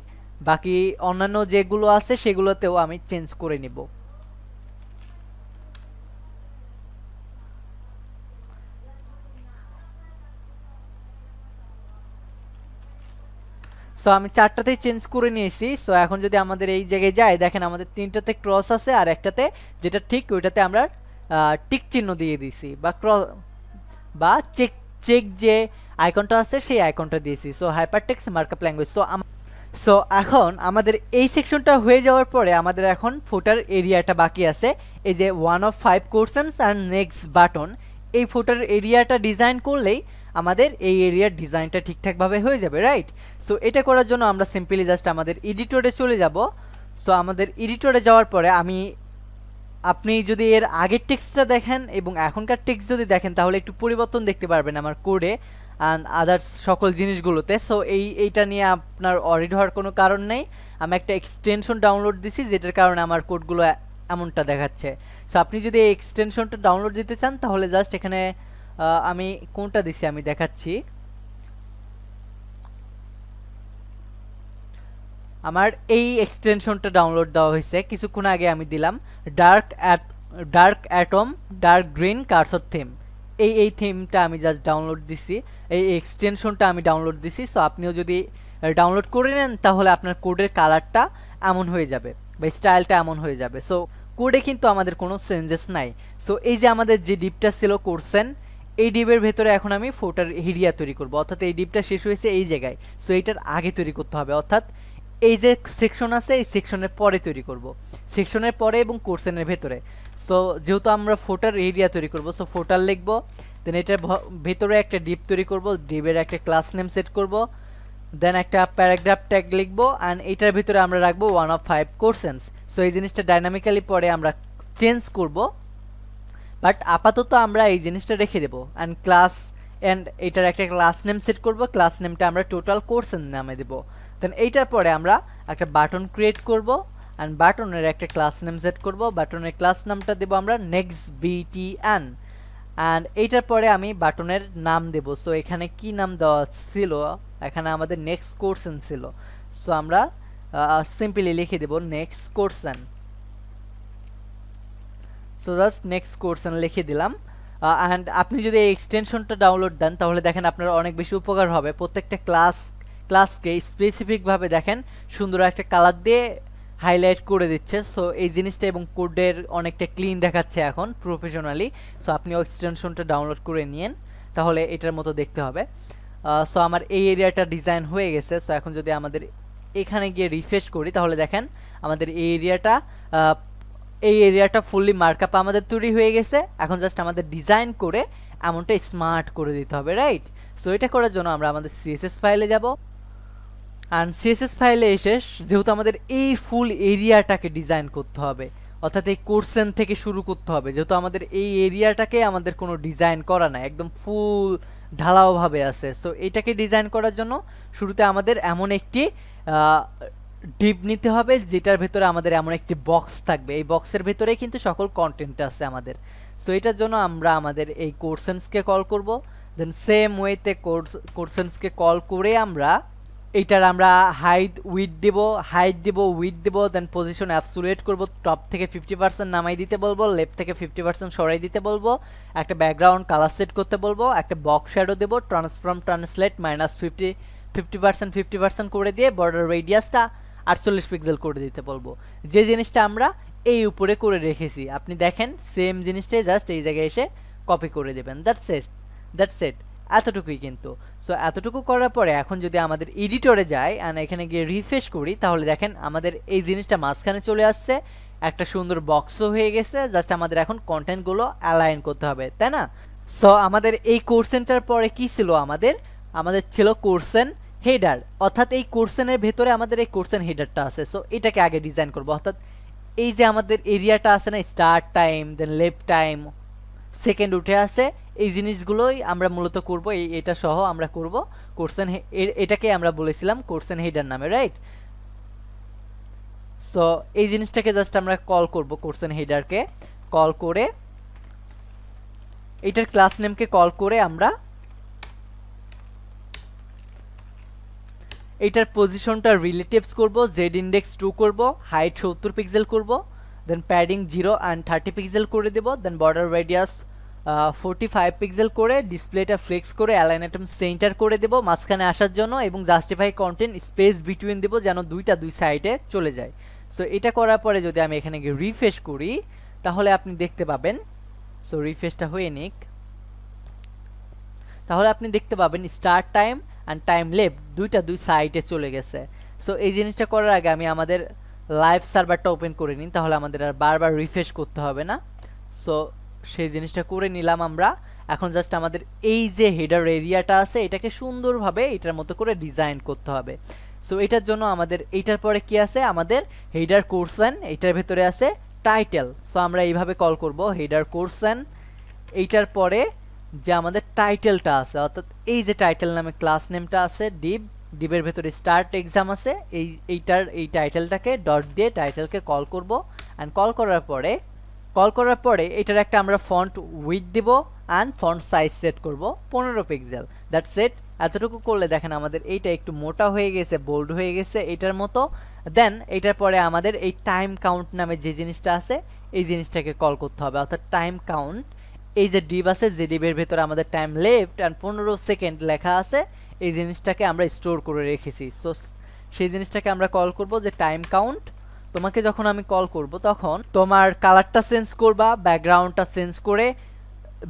বাকি অন্যান্য যেগুলো আছে সেগুলোতেও আমি চেঞ্জ করে নিব। সো আমি 4টাতেই চেঞ্জ করে নিয়েছি। সো এখন যদি আমাদের এই জায়গায় যাই, দেখেন আমাদের 3টাতে ক্রস আছে আর একটাতে যেটা ঠিক ওইটাতে আমরা টিক চিহ্ন দিয়ে দিছি বা বা চেক, চেক যে আইকনটা আছে সেই আইকনটা দিয়েছি। So hypertext markup language. So এখন আমাদের এই সেকশনটা হয়ে যাওয়ার পরে আমাদের এখন ফুটার এরিয়াটা বাকি আছে, এই যে 1 of 5 কোশ্চেন্স আর নেক্সট বাটন, এই ফুটার এরিয়াটা ডিজাইন করলেই আমাদের এই এরিয়ার ডিজাইনটা ঠিকঠাকভাবে হয়ে যাবে, রাইট? সো এটা করার জন্য আমরা সিম্পলি জাস্ট আমাদের এডিটরে চলে যাব। সো আমাদের এডিটরে যাওয়ার পরে আপনি যদি এর আগের টেক্সটটা দেখেন এবং এখনকার টেক্সট যদি দেখেন তাহলে একটু পরিবর্তন দেখতে পারবেন আমার কোডে অ্যান্ড আদার্স সকল জিনিসগুলোতে। সো এইটা নিয়ে আপনার অরিড হওয়ার কোনো কারণ নেই। আমি একটা এক্সটেনশন ডাউনলোড দিছি যেটার কারণে আমার কোডগুলো এমনটা দেখাচ্ছে। সো আপনি যদি এই এক্সটেনশনটা ডাউনলোড দিতে চান তাহলে জাস্ট এখানে আমি কোনটা দিছি আমি দেখাচ্ছি। আমার এই এক্সটেনশনটা ডাউনলোড দেওয়া হয়েছে কিছুক্ষণ আগে, আমি দিলাম dark atom dark green cursor theme, এই থিমটা আমি জাস্ট ডাউনলোড দিছি, এই এক্সটেনশনটা আমি ডাউনলোড দিছি। সো আপনিও যদি ডাউনলোড করে নেন তাহলে আপনার কোডের কালারটা এমন হয়ে যাবে বা স্টাইলটা এমন হয়ে যাবে। সো কোডে কিন্তু আমাদের কোনো চেঞ্জেস নাই। সো এই যে আমাদের যে ডিপটা ছিল কোর্সেন, এই ডিপের ভেতরে এখন আমি ফোটার এরিয়া তৈরি করব, অর্থাৎ এই ডিপটা শেষ হয়েছে এই জায়গায়। সো এইটার আগে তৈরি করতে হবে, অর্থাৎ এই যে সেকশন আছে এই সেকশনের পরে তৈরি করব, সেকশনের পরে এবং কোর্সেনের ভেতরে। সো যেহেতু আমরা ফোটার এরিয়া তৈরি করব, সো ফোটার লিখব, দেন এটার ভেতরে একটা ডিপ তৈরি করব, ডিপের একটা ক্লাস নেম সেট করব, দেন একটা প্যারাগ্রাফ ট্যাগ লিখব অ্যান্ড এইটার ভিতরে আমরা রাখবো 1 of 5 কোশ্চেন্স। সো এই জিনিসটা ডাইনামিক্যালি পরে আমরা চেঞ্জ করব, বাট আপাতত আমরা এই জিনিসটা রেখে দেবো অ্যান্ড এটার একটা ক্লাস নেম সেট করব, ক্লাস নেমটা আমরা টোটাল কোর্সেন নামে দেবো। দেন এইটার পরে আমরা একটা বাটন ক্রিয়েট করব অ্যান্ড বাটনের একটা ক্লাস নেম সেট করব, বাটনের ক্লাস নামটা দেবো আমরা নেক্সট BTN অ্যান্ড এইটার পরে আমি বাটনের নাম দেব। সো এখানে কি নাম দেওয়া ছিল, এখানে আমাদের নেক্সট কোর্সেন ছিল। সো আমরা সিম্পলি লিখে দেব নেক্সট কোর্সেন। সো জাস্ট নেক্সট কোর্সেন লিখে দিলাম অ্যান্ড আপনি যদি এই এক্সটেনশনটা ডাউনলোড দেন তাহলে দেখেন আপনার অনেক বেশি উপকার হবে। প্রত্যেকটা ক্লাসকে স্পেসিফিকভাবে দেখেন সুন্দর একটা কালার দিয়ে হাইলাইট করে দিচ্ছে। সো এই জিনিসটা এবং কোডের অনেকটা ক্লিন দেখাচ্ছে এখন প্রফেশনালি। সো আপনি এক্সটেনশনটা ডাউনলোড করে নিন, তাহলে এটার মতো দেখতে হবে। সো আমার এই এরিয়াটা ডিজাইন হয়ে গেছে। সো এখন যদি আমাদের এখানে গিয়ে রিফ্রেশ করি তাহলে দেখেন আমাদের এই এরিয়াটা ফুললি মার্কআপ আমাদের তৈরি হয়ে গেছে। এখন জাস্ট আমাদের ডিজাইন করে এমনটা স্মার্ট করে দিতে হবে, রাইট? সো এটা করার জন্য আমরা আমাদের সিএসএস ফাইলে যাব, অ্যান্ড সিএসএস ফাইলে এসে যেহেতু আমাদের এই ফুল এরিয়াটাকে ডিজাইন করতে হবে, অর্থাৎ এই কোর্সেন থেকে শুরু করতে হবে, যেহেতু আমাদের এই এরিয়াটাকে আমাদের কোনো ডিজাইন করা নাই, একদম ফুল ঢালাওভাবে আছে। সো এটাকে ডিজাইন করার জন্য শুরুতে আমাদের এমন একটি ডিপ নিতে হবে যেটার ভেতরে আমাদের এমন একটি বক্স থাকবে, এই বক্সের ভেতরে কিন্তু সকল কন্টেন্ট আছে আমাদের। সো এটার জন্য আমরা আমাদের এই কোর্সেন্সকে কল করব, দেন সেম ওয়েতে কোর্সেন্সকে কল করে আমরা এইটার আমরা হাইট উইথ দিব উইথ দিব, দেন পজিশন অ্যাবসোলিউট করব, টপ থেকে 50% নামাই দিতে বলবো, লেফট থেকে 50% সরাই দিতে বলবো, একটা ব্যাকগ্রাউন্ড কালার সেট করতে বলবো, একটা বক্স শ্যাডো দেব, ট্রান্সফর্ম ট্রান্সলেট -50% করে দিয়ে বর্ডার রেডিয়াসটা 48 পিক্সেল করে দিতে বলবো, যে জিনিসটা আমরা এই উপরে করে রেখেছি। আপনি দেখেন সেম জিনিসটাই জাস্ট এই জায়গায় এসে কপি করে দেবেন, দ্যাটস ইট, এতটুকুই কিন্তু। সো এতটুকু করার পরে এখন যদি আমাদের এডিটরে যাই অ্যান্ড এখানে গিয়ে রিফ্রেশ করি, তাহলে দেখেন আমাদের এই জিনিসটা মাঝখানে চলে আসছে, একটা সুন্দর বক্সও হয়ে গেছে, জাস্ট আমাদের এখন কন্টেন্টগুলো অ্যালাইন করতে হবে, তাই না? সো আমাদের এই কোর্সেনটার পরে কি ছিল, আমাদের ছিল কোর্সেন হেডার, অর্থাৎ এই কোর্সেনের ভেতরে আমাদের এই কোর্সেন হেডারটা আছে। সো এটাকে আগে ডিজাইন করব, অর্থাৎ এই যে আমাদের এরিয়াটা আছে না, স্টার্ট টাইম, দেন লেফট টাইম, সেকেন্ড উঠে আসে, এই জিনিসগুলোই আমরা মূলত করব, এটা সহ আমরা করব কোর্সেন, এটাকে আমরা বলেছিলাম কোর্সেন হেডার নামে, রাইট? সো এই জিনিসটাকে জাস্ট আমরা কল করব, কোর্সেন হেডারকে কল করে এটার ক্লাস নেমকে কল করে আমরা এইটার পজিশনটা রিলেটিভস করব, জেড ইন্ডেক্স 2 করব, হাইট 70 পিক্সেল করব, দেন প্যাডিং 0 অ্যান্ড 30 পিক্সেল করে দেব, দেন বর্ডার রেডিয়াস 45 পিক্সেল করে, ডিসপ্লেটা ফ্লেক্স করে অ্যালাইন আইটেম সেন্টার করে দেব মাঝখানে আসার জন্য, এবং জাস্টিফাই কন্টেন্ট স্পেস বিটুইন দেব যেন দুই সাইডে চলে যায়। সো এটা করার পরে যদি আমি এখানে গিয়ে রিফ্রেশ করি, তাহলে আপনি দেখতে পাবেন, সো রিফ্রেশটা হয়ে নিক, তাহলে আপনি দেখতে পাবেন start time and time left দুই সাইডে চলে গেছে। সো এই জিনিসটা করার আগে আমি আমাদের লাইভ সার্ভারটা ওপেন করে নিই, তাহলে আমাদের আর বারবার রিফ্রেশ করতে হবে না। সো সেই জিনিসটা করে নিলাম আমরা। এখন জাস্ট আমাদের এই যে হেডার এরিয়াটা আছে এটাকে সুন্দরভাবে এটার মতো করে ডিজাইন করতে হবে। সো এটার জন্য আমাদের এইটার পরে কি আছে, আমাদের হেডার কোর্সেন, এইটার ভেতরে আছে টাইটেল। সো আমরা এইভাবে কল করব হেডার কোর্সেন, এইটার পরে যে আমাদের টাইটেলটা আছে, অর্থাৎ এই যে টাইটেল নামে ক্লাস নেমটা আছে, ডিবের ভেতরে স্টার্ট এক্সাম আছে, এই টাইটেলটাকে ডট দিয়ে টাইটেলকে কল করব, অ্যান্ড কল করার পরে এটার একটা আমরা ফন্ট উইথ দিব অ্যান্ড ফন্ট সাইজ সেট করব 15 পিক্সেল, দ্যাটস ইট। এতটুকু করলে দেখেন আমাদের এইটা একটু মোটা হয়ে গেছে, বোল্ড হয়ে গেছে এটার মতো। দেন এটার পরে আমাদের এই টাইম কাউন্ট নামে যে জিনিসটা আছে এই জিনিসটাকে কল করতে হবে, অর্থাৎ টাইম কাউন্ট, এই যে ডিব আছে যে ডিবের ভেতরে আমাদের টাইম লেফট অ্যান্ড 15 সেকেন্ড লেখা আছে, এই জিনিসটাকে আমরা স্টোর করে রেখেছি। সো সেই জিনিসটাকে আমরা কল করব যে টাইম কাউন্ট। তোমাকে যখন আমি কল করব তখন তোমার কালারটা চেঞ্জ করবা, ব্যাকগ্রাউন্ডটা চেঞ্জ করে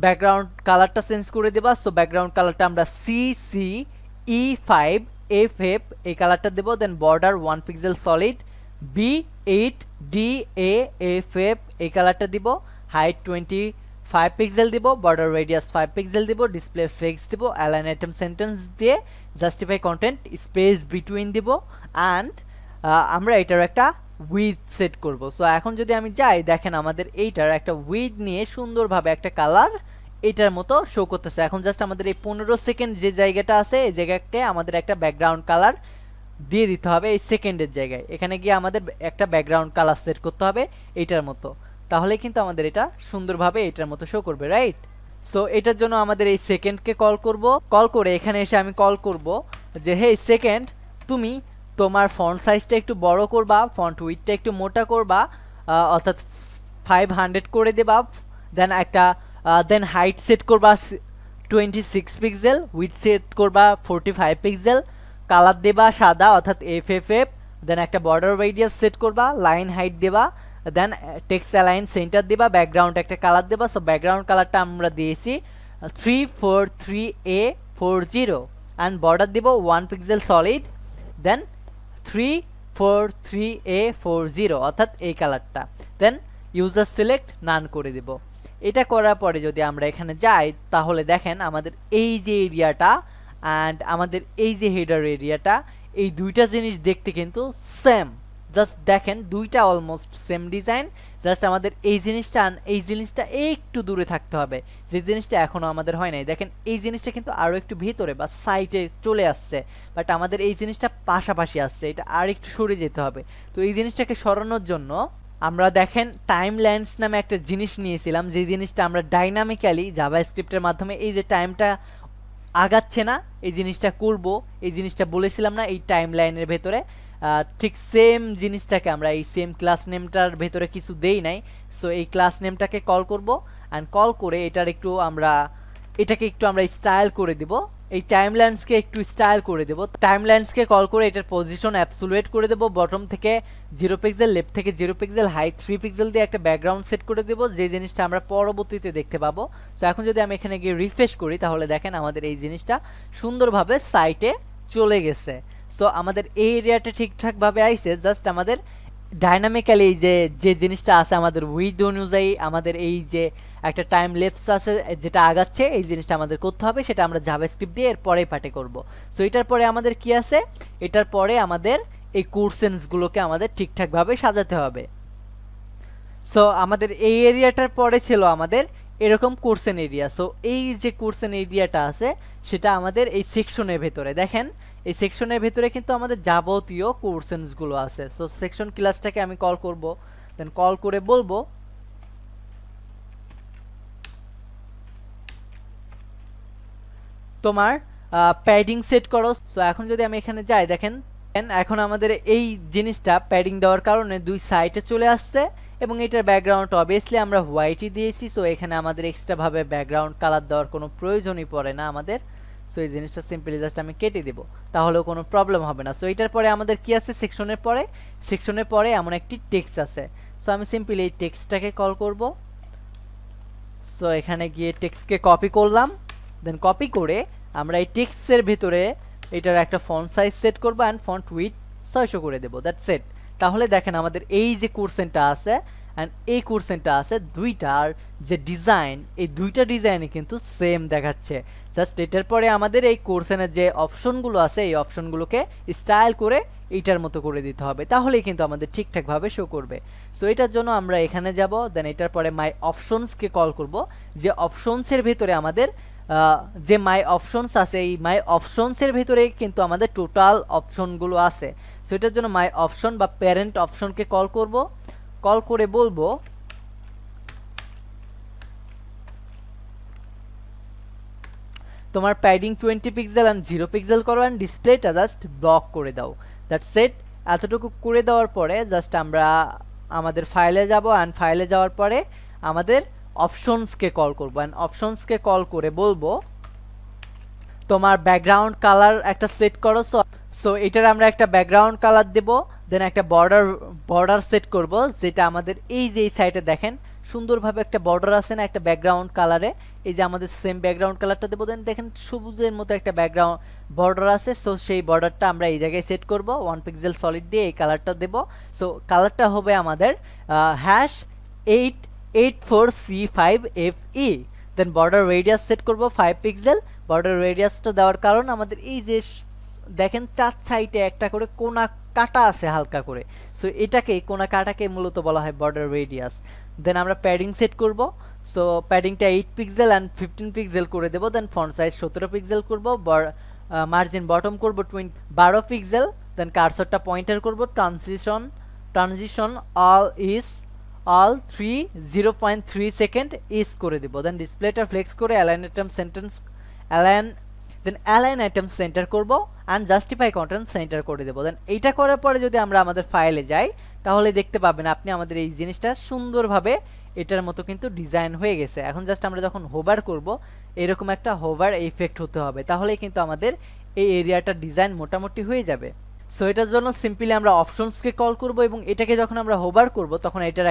ব্যাকগ্রাউন্ড কালারটা চেঞ্জ করে দেবা। সো ব্যাকগ্রাউন্ড কালারটা আমরা CCE5FF এই কালারটা দেব, দেন বর্ডার 1 পিক্সেল সলিড, B8DAFF এই কালারটা দিব, হাইট 25 পিক্সেল দিব, বর্ডার রেডিয়াস 5 পিক্সেল দিব, ডিসপ্লে ফ্লেক্স দিব, অ্যালাইন আইটেম সেন্টেন্স দিয়ে জাস্টিফাই কন্টেন্ট স্পেস বিটুইন দিব, অ্যান্ড আমরা এটার একটা উইথ সেট করব। সো এখন যদি আমি যাই দেখেন আমাদের এইটার একটা উইথ নিয়ে সুন্দরভাবে একটা কালার এটার মতো শো করতেছে। এখন জাস্ট আমাদের এই 15 সেকেন্ড যে জায়গাটা আছে এই জায়গাকে আমাদের একটা ব্যাকগ্রাউন্ড কালার দিয়ে দিতে হবে এই সেকেন্ডের জায়গায়, এখানে গিয়ে আমাদের একটা ব্যাকগ্রাউন্ড কালার সেট করতে হবে এইটার মতো, তাহলে কিন্তু আমাদের এটা সুন্দরভাবে এটার মতো শো করবে, রাইট? সো এটার জন্য আমাদের এই সেকেন্ডকে কল করব, কল করে এখানে এসে আমি কল করব যে হে সেকেন্ড তুমি তোমার ফন্ট সাইজটা একটু বড় করবা, ফন্ট উইডথটা একটু মোটা করবা, অর্থাৎ 500 করে দেবা, দেন হাইট সেট করবা 26 পিক্সেল, উইডথ সেট করবা 45 পিক্সেল, কালার দেবা সাদা অর্থাৎ FFF, দেন একটা বর্ডার রেডিয়াস সেট করবা, লাইন হাইট দেবা, দেন টেক্সট অ্যালাইন সেন্টার দেবা, ব্যাকগ্রাউন্ড একটা কালার দেবা। সো ব্যাকগ্রাউন্ড কালারটা আমরা দিয়েছি 343A40 অ্যান্ড বর্ডার দিব 1 পিক্সেল সলিড, দেন 343A40 অর্থাৎ এই কালারটা, দেন ইউজার সিলেক্ট নান করে দিব। এটা করার পরে যদি আমরা এখানে যাই তাহলে দেখেন আমাদের এই যে এরিয়াটা অ্যান্ড আমাদের এই যে হেডার এরিয়াটা, এই দুইটা জিনিস দেখতে কিন্তু সেম। জাস্ট দেখেন দুইটা অলমোস্ট সেম ডিজাইন, জাস্ট আমাদের এই জিনিসটা এই জিনিসটা একটু দূরে থাকতে হবে, যে জিনিসটা এখনো আমাদের হয় নাই। দেখেন এই জিনিসটা কিন্তু আরো একটু ভিতরে বা সাইডে চলে আসছে, বাট আমাদের এই জিনিসটা পাশাপাশি আসছে, এটা আর একটু সরে যেতে হবে। তো এই জিনিসটাকে সরানোর জন্য আমরা দেখেন টাইম লাইন্স নামে একটা জিনিস নিয়েছিলাম, যে জিনিসটা আমরা ডাইনামিক্যালি জাভাস্ক্রিপ্টের মাধ্যমে এই যে টাইমটা আগাচ্ছে না এই জিনিসটা করব, এই জিনিসটা বলেছিলাম না এই টাইম লাইনের ভেতরে, ঠিক সেম জিনিসটাকে আমরা এই সেম ক্লাস নেমটার ভেতরে কিছু দেই নাই। সো এই ক্লাস নেমটাকে কল করব অ্যান্ড কল করে এটাকে একটু আমরা স্টাইল করে দিব, এই টাইমলাইন্সকে একটু স্টাইল করে দেব। টাইমলাইন্সকে কল করে এটার পজিশন অ্যাবসোলিউট করে দেব, বটম থেকে 0 পিক্সেল, লেফট থেকে 0 পিক্সেল, হাইট 3 পিক্সেল দিয়ে একটা ব্যাকগ্রাউন্ড সেট করে দেব, যে জিনিসটা আমরা পরবর্তীতে দেখতে পাবো। সো এখন যদি আমি এখানে গিয়ে রিফ্রেশ করি তাহলে দেখেন আমাদের এই জিনিসটা সুন্দরভাবে সাইটে চলে গেছে। সো আমাদের এই এরিয়াটা ঠিকঠাকভাবে আইছে, জাস্ট আমাদের ডাইনামিক্যালি এই যে জিনিসটা আছে আমাদের উইথ অনুযায়ী আমাদের এই যে একটা টাইম লেপস আছে যেটা আগাচ্ছে, এই জিনিসটা আমাদের করতে হবে, সেটা আমরা জাভাস্ক্রিপ্ট দিয়ে এর পরেই পাঠে করব। সো এটার পরে আমাদের কি আছে, এটার পরে আমাদের এই কোর্সেন্সগুলোকে আমাদের ঠিকঠাকভাবে সাজাতে হবে। সো আমাদের এই এরিয়াটার পরে ছিল আমাদের এরকম কোর্সেন এরিয়া। সো এই যে কোর্সেন এরিয়াটা আছে সেটা আমাদের এই সেকশনের ভেতরে, দেখেন এই সেকশনের ভেতরে কিন্তু আমাদের যাবতীয় কোর্সেন্সগুলো আছে। সো সেকশন ক্লাসটাকে আমি কল করব, দেন কল করে বলবো তোমার প্যাডিং সেট করো। সো এখন যদি আমি এখানে যাই দেখেন এখন আমাদের এই জিনিসটা প্যাডিং দেওয়ার কারণে দুই সাইডে চলে আসছে এবং এটার ব্যাকগ্রাউন্ড অবভিয়াসলি আমরা হোয়াইটই দিয়েছি। সো এখানে আমাদের এক্সট্রা ভাবে ব্যাকগ্রাউন্ড কালার দেওয়ার কোনো প্রয়োজনই পড়ে না আমাদের। সো এই জিনিসটা সিম্পলি জাস্ট আমি কেটে দেব, তাহলেও কোনো প্রবলেম হবে না। সো এটার পরে আমাদের কি আছে, সেকশনের পরে এমন একটি টেক্সট আছে। সো আমি সিম্পলি এই টেক্সটটাকে কল করব। সো এখানে গিয়ে টেক্সটকে কপি করলাম, দেন কপি করে আমরা এই টেক্সটের ভিতরে এটার একটা ফন্ট সাইজ সেট করব অ্যান্ড ফন্ট উইথ 600 করে দেব, দ্যাটস ইট। তাহলে দেখেন আমাদের এই যে কোর্সেনটা আছে অ্যান্ড এই কোর্সেনটা আছে, দুইটার যে ডিজাইন এই দুইটা ডিজাইনে কিন্তু সেম দেখাচ্ছে। জাস্ট এটার পরে আমাদের এই কোর্সেনের যে অপশনগুলো আছে এই অপশনগুলোকে স্টাইল করে এইটার মতো করে দিতে হবে, তাহলেই কিন্তু আমাদের ঠিকঠাকভাবে শো করবে। সো এটার জন্য আমরা এখানে যাব, দেন এটার পরে মাই অপশনসকে কল করব, যে অপশনসের ভিতরে আমাদের যে মাই অপশনস আছে এই মাই অপশনসের ভিতরে কিন্তু আমাদের টোটাল অপশনগুলো আছে। সো এটার জন্য মাই অপশন বা প্যারেন্ট অপশনকে কল করব, কল করে বলবো তোমার প্যাডিং 20 পিক্সেল অ্যান্ড 0 পিক্সেল করো অ্যান্ড ডিসপ্লেটা জাস্ট ব্লক করে দাও, দ্যাটস ইট। এতটুকু করে দেওয়ার পরে জাস্ট আমরা আমাদের ফাইলে যাব অ্যান্ড ফাইলে যাওয়ার পরে আমাদের অপশনসকে কল করব অ্যান্ড অপশনসকে কল করে বলবো তোমার ব্যাকগ্রাউন্ড কালার একটা সেট করো। সো এটার আমরা একটা ব্যাকগ্রাউন্ড কালার দেব, দেন একটা বর্ডার সেট করব, যেটা আমাদের এই যে এই সাইডে দেখেন সুন্দরভাবে একটা বর্ডার আছে না একটা ব্যাকগ্রাউন্ড কালারে, এই যে আমাদের সেম ব্যাকগ্রাউন্ড কালারটা দেবো, দেন দেখেন সবুজের মতো একটা ব্যাকগ্রাউন্ড বর্ডার আছে। সো সেই বর্ডারটা আমরা এই জায়গায় সেট করব 1 পিক্সেল সলিড দিয়ে এই কালারটা দেব। সো কালারটা হবে আমাদের #884C5FE, দেন বর্ডার রেডিয়াস সেট করব 5 পিক্সেল। বর্ডার রেডিয়াসটা দেওয়ার কারণ আমাদের এই যে দেখেন চার সাইডে একটা করে কোনা কাটা আছে হালকা করে, সো এটাকে কোনা কাটাকে মূলত বলা হয় বর্ডার রেডিয়াস। দেন আমরা প্যাডিং সেট করব, সো প্যাডিংটা 8 পিক্সেল অ্যান্ড 15 পিক্সেল করে দেব, দেন ফন্ট সাইজ 17 পিক্সেল করব, মার্জিন বটম করব 12 পিক্সেল, দেন কার্সরটা পয়েন্টার করব, ট্রানজিশন অল 0.3 সেকেন্ড ইজ করে দেব, দেন ডিসপ্লেটা ফ্লেক্স করে অ্যালাইন আইটেম সেন্টার করব অ্যান্ড জাস্টিফাই কন্টেন্ট সেন্টার করে দেব। দেন এইটা করার পরে যদি আমরা আমাদের ফাইলে যাই তাহলে দেখতে পাবেন আপনি আমাদের এই জিনিসটা সুন্দরভাবে এটার মতো কিন্তু ডিজাইন হয়ে গেছে। এখন জাস্ট আমরা যখন হোভার করব এরকম একটা হোভার ইফেক্ট হতে হবে, তাহলেই কিন্তু আমাদের এই এরিয়াটা ডিজাইন মোটামুটি হয়ে যাবে। সো এটার জন্য সিম্পলি আমরা অপশনসকে কল করব এবং এটাকে যখন আমরা হোভার করব তখন এটার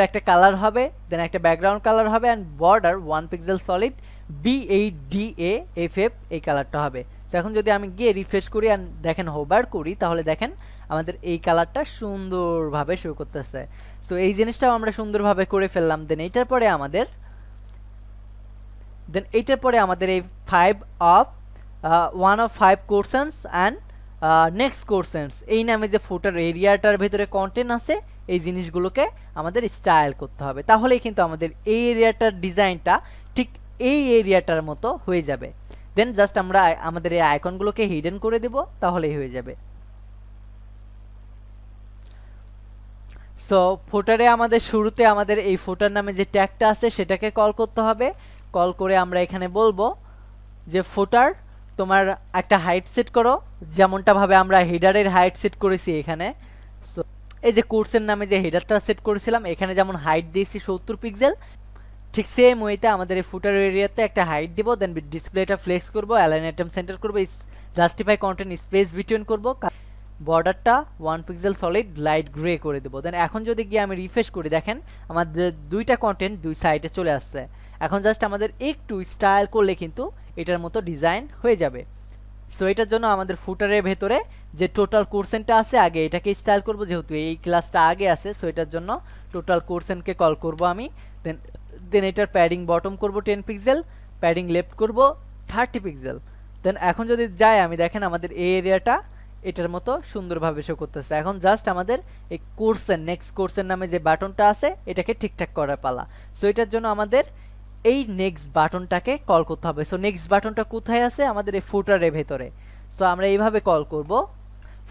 একটা কালার হবে, দেন একটা ব্যাকগ্রাউন্ড কালার হবে and border 1 pixel solid BADAFF এই কালারটা হবে। সো এখন যদি আমি গিয়ে রিফ্রেশ করি আর দেখেন হোভার করি তাহলে দেখেন আমাদের এই কালারটা সুন্দরভাবে শো করতেছে। সো এই জিনিসটাও আমরা সুন্দরভাবে করে ফেললাম। দেন এইটার পরে আমাদের এই 1 of 5 questions and next questions এই নামে যে ফুটার এরিয়াটার ভেতরে কন্টেন্ট আছে এই জিনিসগুলোকে আমাদের স্টাইল করতে হবে, তাহলেই কিন্তু আমাদের এই এরিয়াটার ডিজাইনটা ঠিক এই এরিয়াটার মতো হয়ে যাবে। দেন জাস্ট আমরা আমাদের এই আইকনগুলোকে হিডেন করে দেব, তাহলেই হয়ে যাবে। সো ফুটারে আমাদের শুরুতে আমাদের এই ফুটার নামে যে ট্যাগটা আছে সেটাকে কল করতে হবে। কল করে আমরা এখানে বলবো যে ফুটার তোমার একটা হাইট সেট করো, যেমনটা ভাবে আমরা হেডারের হাইট সেট করেছি এখানে। সো এই যে কোর্সের নামে যে হেডারটা সেট করেছিলাম এখানে যেমন হাইট দিয়েছি 70 পিক্সেল, ঠিক সেম ওয়েতে আমাদের এই ফুটার এরিয়াতে একটা হাইট দিব। দেন ডিসপ্লেটা ফ্লেক্স করব, অ্যালাইন আইটেম সেন্টার করব, জাস্টিফাই কন্টেন্ট স্পেস বিটুইন করব, বর্ডারটা 1 পিক্সেল সলিড লাইট গ্রে করে দেব। দেন এখন যদি গিয়ে আমি রিফ্রেশ করি, দেখেন আমাদের দুইটা কন্টেন্ট দুই সাইডে চলে আসছে। এখন জাস্ট আমাদের একটু স্টাইল করলে কিন্তু এটার মতো ডিজাইন হয়ে যাবে। সো এটার জন্য আমাদের ফুটারের ভেতরে যে টোটাল কোর্সেনটা আছে আগে এটাকে স্টাইল করব, যেহেতু এই ক্লাসটা আগে আছে। সো এটার জন্য টোটাল কোর্সেনকে কল করব আমি। দেন এটার প্যাডিং বটম করব 10 পিক্সেল, প্যাডিং লেফট করব 30 পিক্সেল। দেন এখন যদি যাই আমি, দেখেন আমাদের এই এরিয়াটা এটার মতো সুন্দরভাবে শো করতেছে। এখন জাস্ট আমাদের এই কোর্সেন নেক্সট কোর্সের নামে যে বাটনটা আছে এটাকে ঠিকঠাক করার পালা। সো এটার জন্য আমাদের এই নেক্সট বাটনটাকে কল করতে হবে। সো নেক্সট বাটনটা কোথায় আছে? আমাদের এই ফুটারের ভেতরে। সো আমরা এইভাবে কল করব।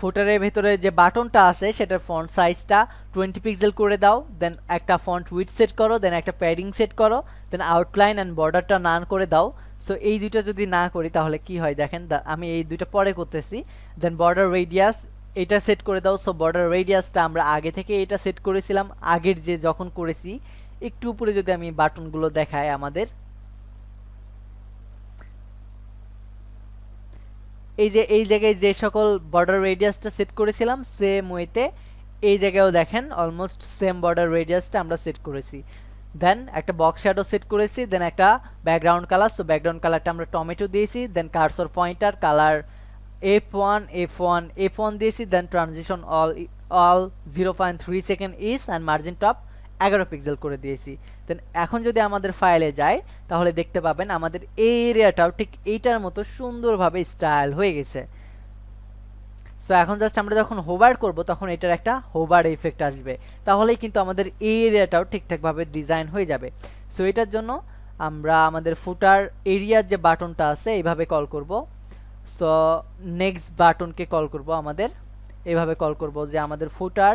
ফুটারের ভেতরে যে বাটনটা আছে সেটার ফন্ট সাইজটা 20 পিক্সেল করে দাও। দেন একটা ফন্ট উইডথ সেট করো, দেন একটা প্যাডিং সেট করো, দেন আউটলাইন অ্যান্ড বর্ডারটা নান করে দাও। সো এই দুইটা যদি না করি তাহলে কি হয় দেখেন, আমি এই দুইটা পরে করতেছি। দেন বর্ডার রেডিয়াস এটা সেট করে দাও। সো বর্ডার রেডিয়াসটা আমরা আগে থেকে এটা সেট করেছিলাম, আগের যে যখন করেছি। একটু উপরে যদি আমি বাটনগুলো দেখাই, আমাদের এই যে এই জায়গায় যে সকল বর্ডার রেডিয়াসটা সেট করেছিলাম সেম ওয়েতে এই জায়গায়ও দেখেন অলমোস্ট সেম বর্ডার রেডিয়াসটা আমরা সেট করেছি। দেন একটা বক্স শ্যাডো সেট করেছি, দেন একটা ব্যাকগ্রাউন্ড কালার। সো ব্যাকগ্রাউন্ড কালারটা আমরা টমেটো দিয়েছি। দেন কার্সর পয়েন্টার কালার F1 দিয়েছি। Then transition all 0.3 second ease and margin top 11 pixel করে দিয়েছি। দেন এখন যদি আমাদের ফাইলে যায় তাহলে দেখতে পাবেন আমাদের এই এরিয়াটাও ঠিক এইটার মতো সুন্দরভাবে স্টাইল হয়ে গেছে। সো এখন জাস্ট আমরা যখন হোভার করব তখন এটার একটা হোভার ইফেক্ট আসবে, তাহলেই কিন্তু আমাদের এই এরিয়াটাও ঠিকঠাকভাবে ডিজাইন হয়ে যাবে। সো এটার জন্য আমরা আমাদের ফুটার এরিয়ার যে বাটনটা আছে এইভাবে কল করব। সো নেক্সট বাটনকে কল করব, আমাদের এইভাবে কল করব যে আমাদের ফুটার,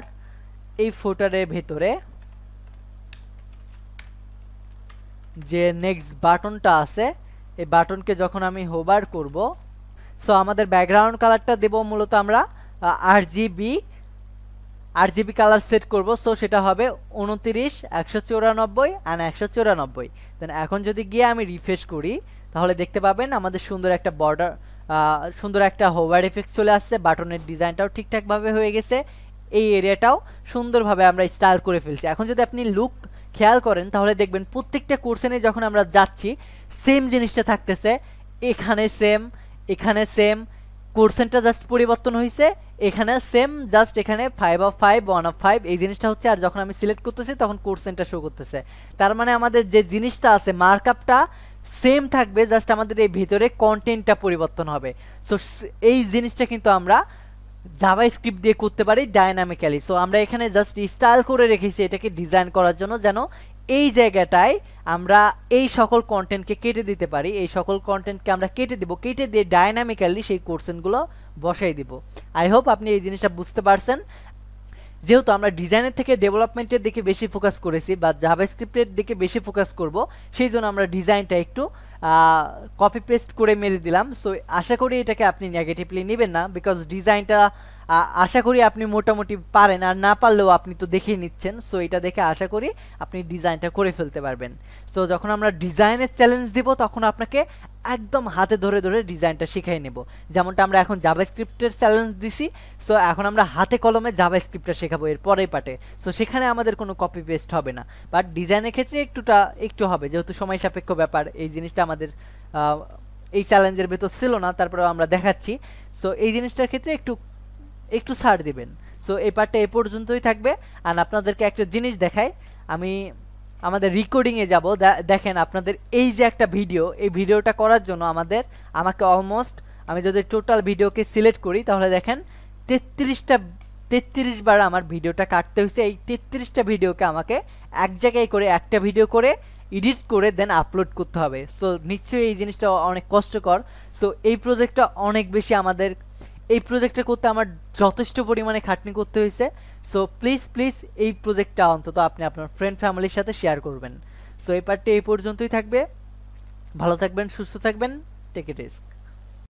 এই ফুটারের ভেতরে যে নেক্সট বাটনটা আছে এই বাটনকে যখন আমি হোভার করব, সো আমাদের ব্যাকগ্রাউন্ড কালারটা দেব মূলত আমরা আরজিবি কালার সেট করব। সো সেটা হবে 29, 194 আর 194। দেন এখন যদি গিয়ে আমি রিফ্রেশ করি তাহলে দেখতে পাবেন আমাদের সুন্দর একটা বর্ডার, সুন্দর একটা হোভার ইফেক্ট চলে আসছে। বাটনের ডিজাইনটাও ঠিকঠাকভাবে হয়ে গেছে, এই এরিয়াটাও সুন্দরভাবে আমরা স্টাইল করে ফেলছি। এখন যদি আপনি লুক খেয়াল করেন তাহলে দেখবেন প্রত্যেকটা কোর্সেনে যখন আমরা যাচ্ছি সেম জিনিসটা থাকতেছে, এখানে সেম, এখানে সেম, কোর্সেনটা জাস্ট পরিবর্তন হয়েছে, এখানে সেম, জাস্ট এখানে 5 of 5 1 of 5 এই জিনিসটা হচ্ছে। আর যখন আমি সিলেক্ট করতেছি তখন কোর্সেনটা শো করতেছে। তার মানে আমাদের যে জিনিসটা আছে মার্কআপটা সেম থাকবে, জাস্ট আমাদের এই ভিতরে কন্টেন্টটা পরিবর্তন হবে। সো এই জিনিসটা কিন্তু আমরা জাভাস্ক্রিপ্ট দিয়ে করতে পারি ডাইনামিক্যালি। সো আমরা এখানে জাস্ট স্টাইল করে রেখেছি এটাকে ডিজাইন করার জন্য, যেন এই জায়গাটায় আমরা এই সকল কন্টেন্টকে কেটে দিতে পারি। এই সকল কন্টেন্টকে আমরা কেটে দিয়ে ডাইনামিক্যালি সেই কোর্সেনগুলো বসাই দিব। আই হোপ আপনি এই জিনিসটা বুঝতে পারছেন। যেহেতু আমরা ডিজাইনের থেকে ডেভেলপমেন্টের দিকে বেশি ফোকাস করেছি বা জাভাস্ক্রিপ্টের দিকে বেশি ফোকাস করব, সেই জন্য আমরা ডিজাইনটা একটু কপি পেস্ট করে মেরে দিলাম। সো আশা করি এটাকে আপনি নেগেটিভলি নেবেন না, বিকজ ডিজাইনটা আশা করি আপনি মোটামুটি পারেন, আর না পারলেও আপনি তো দেখে নিচ্ছেন। সো এটা দেখে আশা করি আপনি ডিজাইনটা করে ফেলতে পারবেন। সো যখন আমরা ডিজাইনের চ্যালেঞ্জ দিব তখন আপনাকে একদম হাতে ধরে ধরে ডিজাইনটা শিখাই নেব, যেমনটা আমরা এখন জাভাস্ক্রিপ্টের চ্যালেঞ্জ দিছি। সো এখন আমরা হাতে কলমে জাভাস্ক্রিপ্টটা শেখাবো এর পরের পার্টে। সো সেখানে আমাদের কোনো কপি পেস্ট হবে না, বাট ডিজাইনের ক্ষেত্রে একটু হবে, যেহেতু সময় সাপেক্ষ ব্যাপার। এই জিনিসটা আমাদের এই চ্যালেঞ্জের ভেতর ছিল না, তারপরেও আমরা দেখাচ্ছি। সো এই জিনিসটার ক্ষেত্রে একটু ছাড় দিবেন। সো এই পার্টটা এই পর্যন্তই থাকবে। আর আপনাদেরকে একটা জিনিস দেখাই, আমি আমাদের রেকর্ডিংয়ে যাব। দেখেন আপনাদের এই যে একটা ভিডিও, এই ভিডিওটা করার জন্য আমাকে অলমোস্ট, আমি যদি টোটাল ভিডিওকে সিলেক্ট করি তাহলে দেখেন 33 বার আমার ভিডিওটা কাটতে হয়েছে। এই 33টা ভিডিওকে আমাকে এক জায়গায় করে একটা ভিডিও করে এডিট করে দেন আপলোড করতে হবে। সো নিশ্চয়ই এই জিনিসটা অনেক কষ্টকর। সো এই প্রজেক্টটা অনেক বেশি এই প্রজেক্টটা করতে আমার যথেষ্ট পরিমাণে খাটনি করতে হয়েছে। সো প্লিজ এই প্রজেক্টটা অন্তত আপনি আপনার ফ্রেন্ড ফ্যামিলির সাথে শেয়ার করবেন। সো এই পার্টটি এই পর্যন্তই থাকবে। ভালো থাকবেন, সুস্থ থাকবেন, টেক ইট ইজি।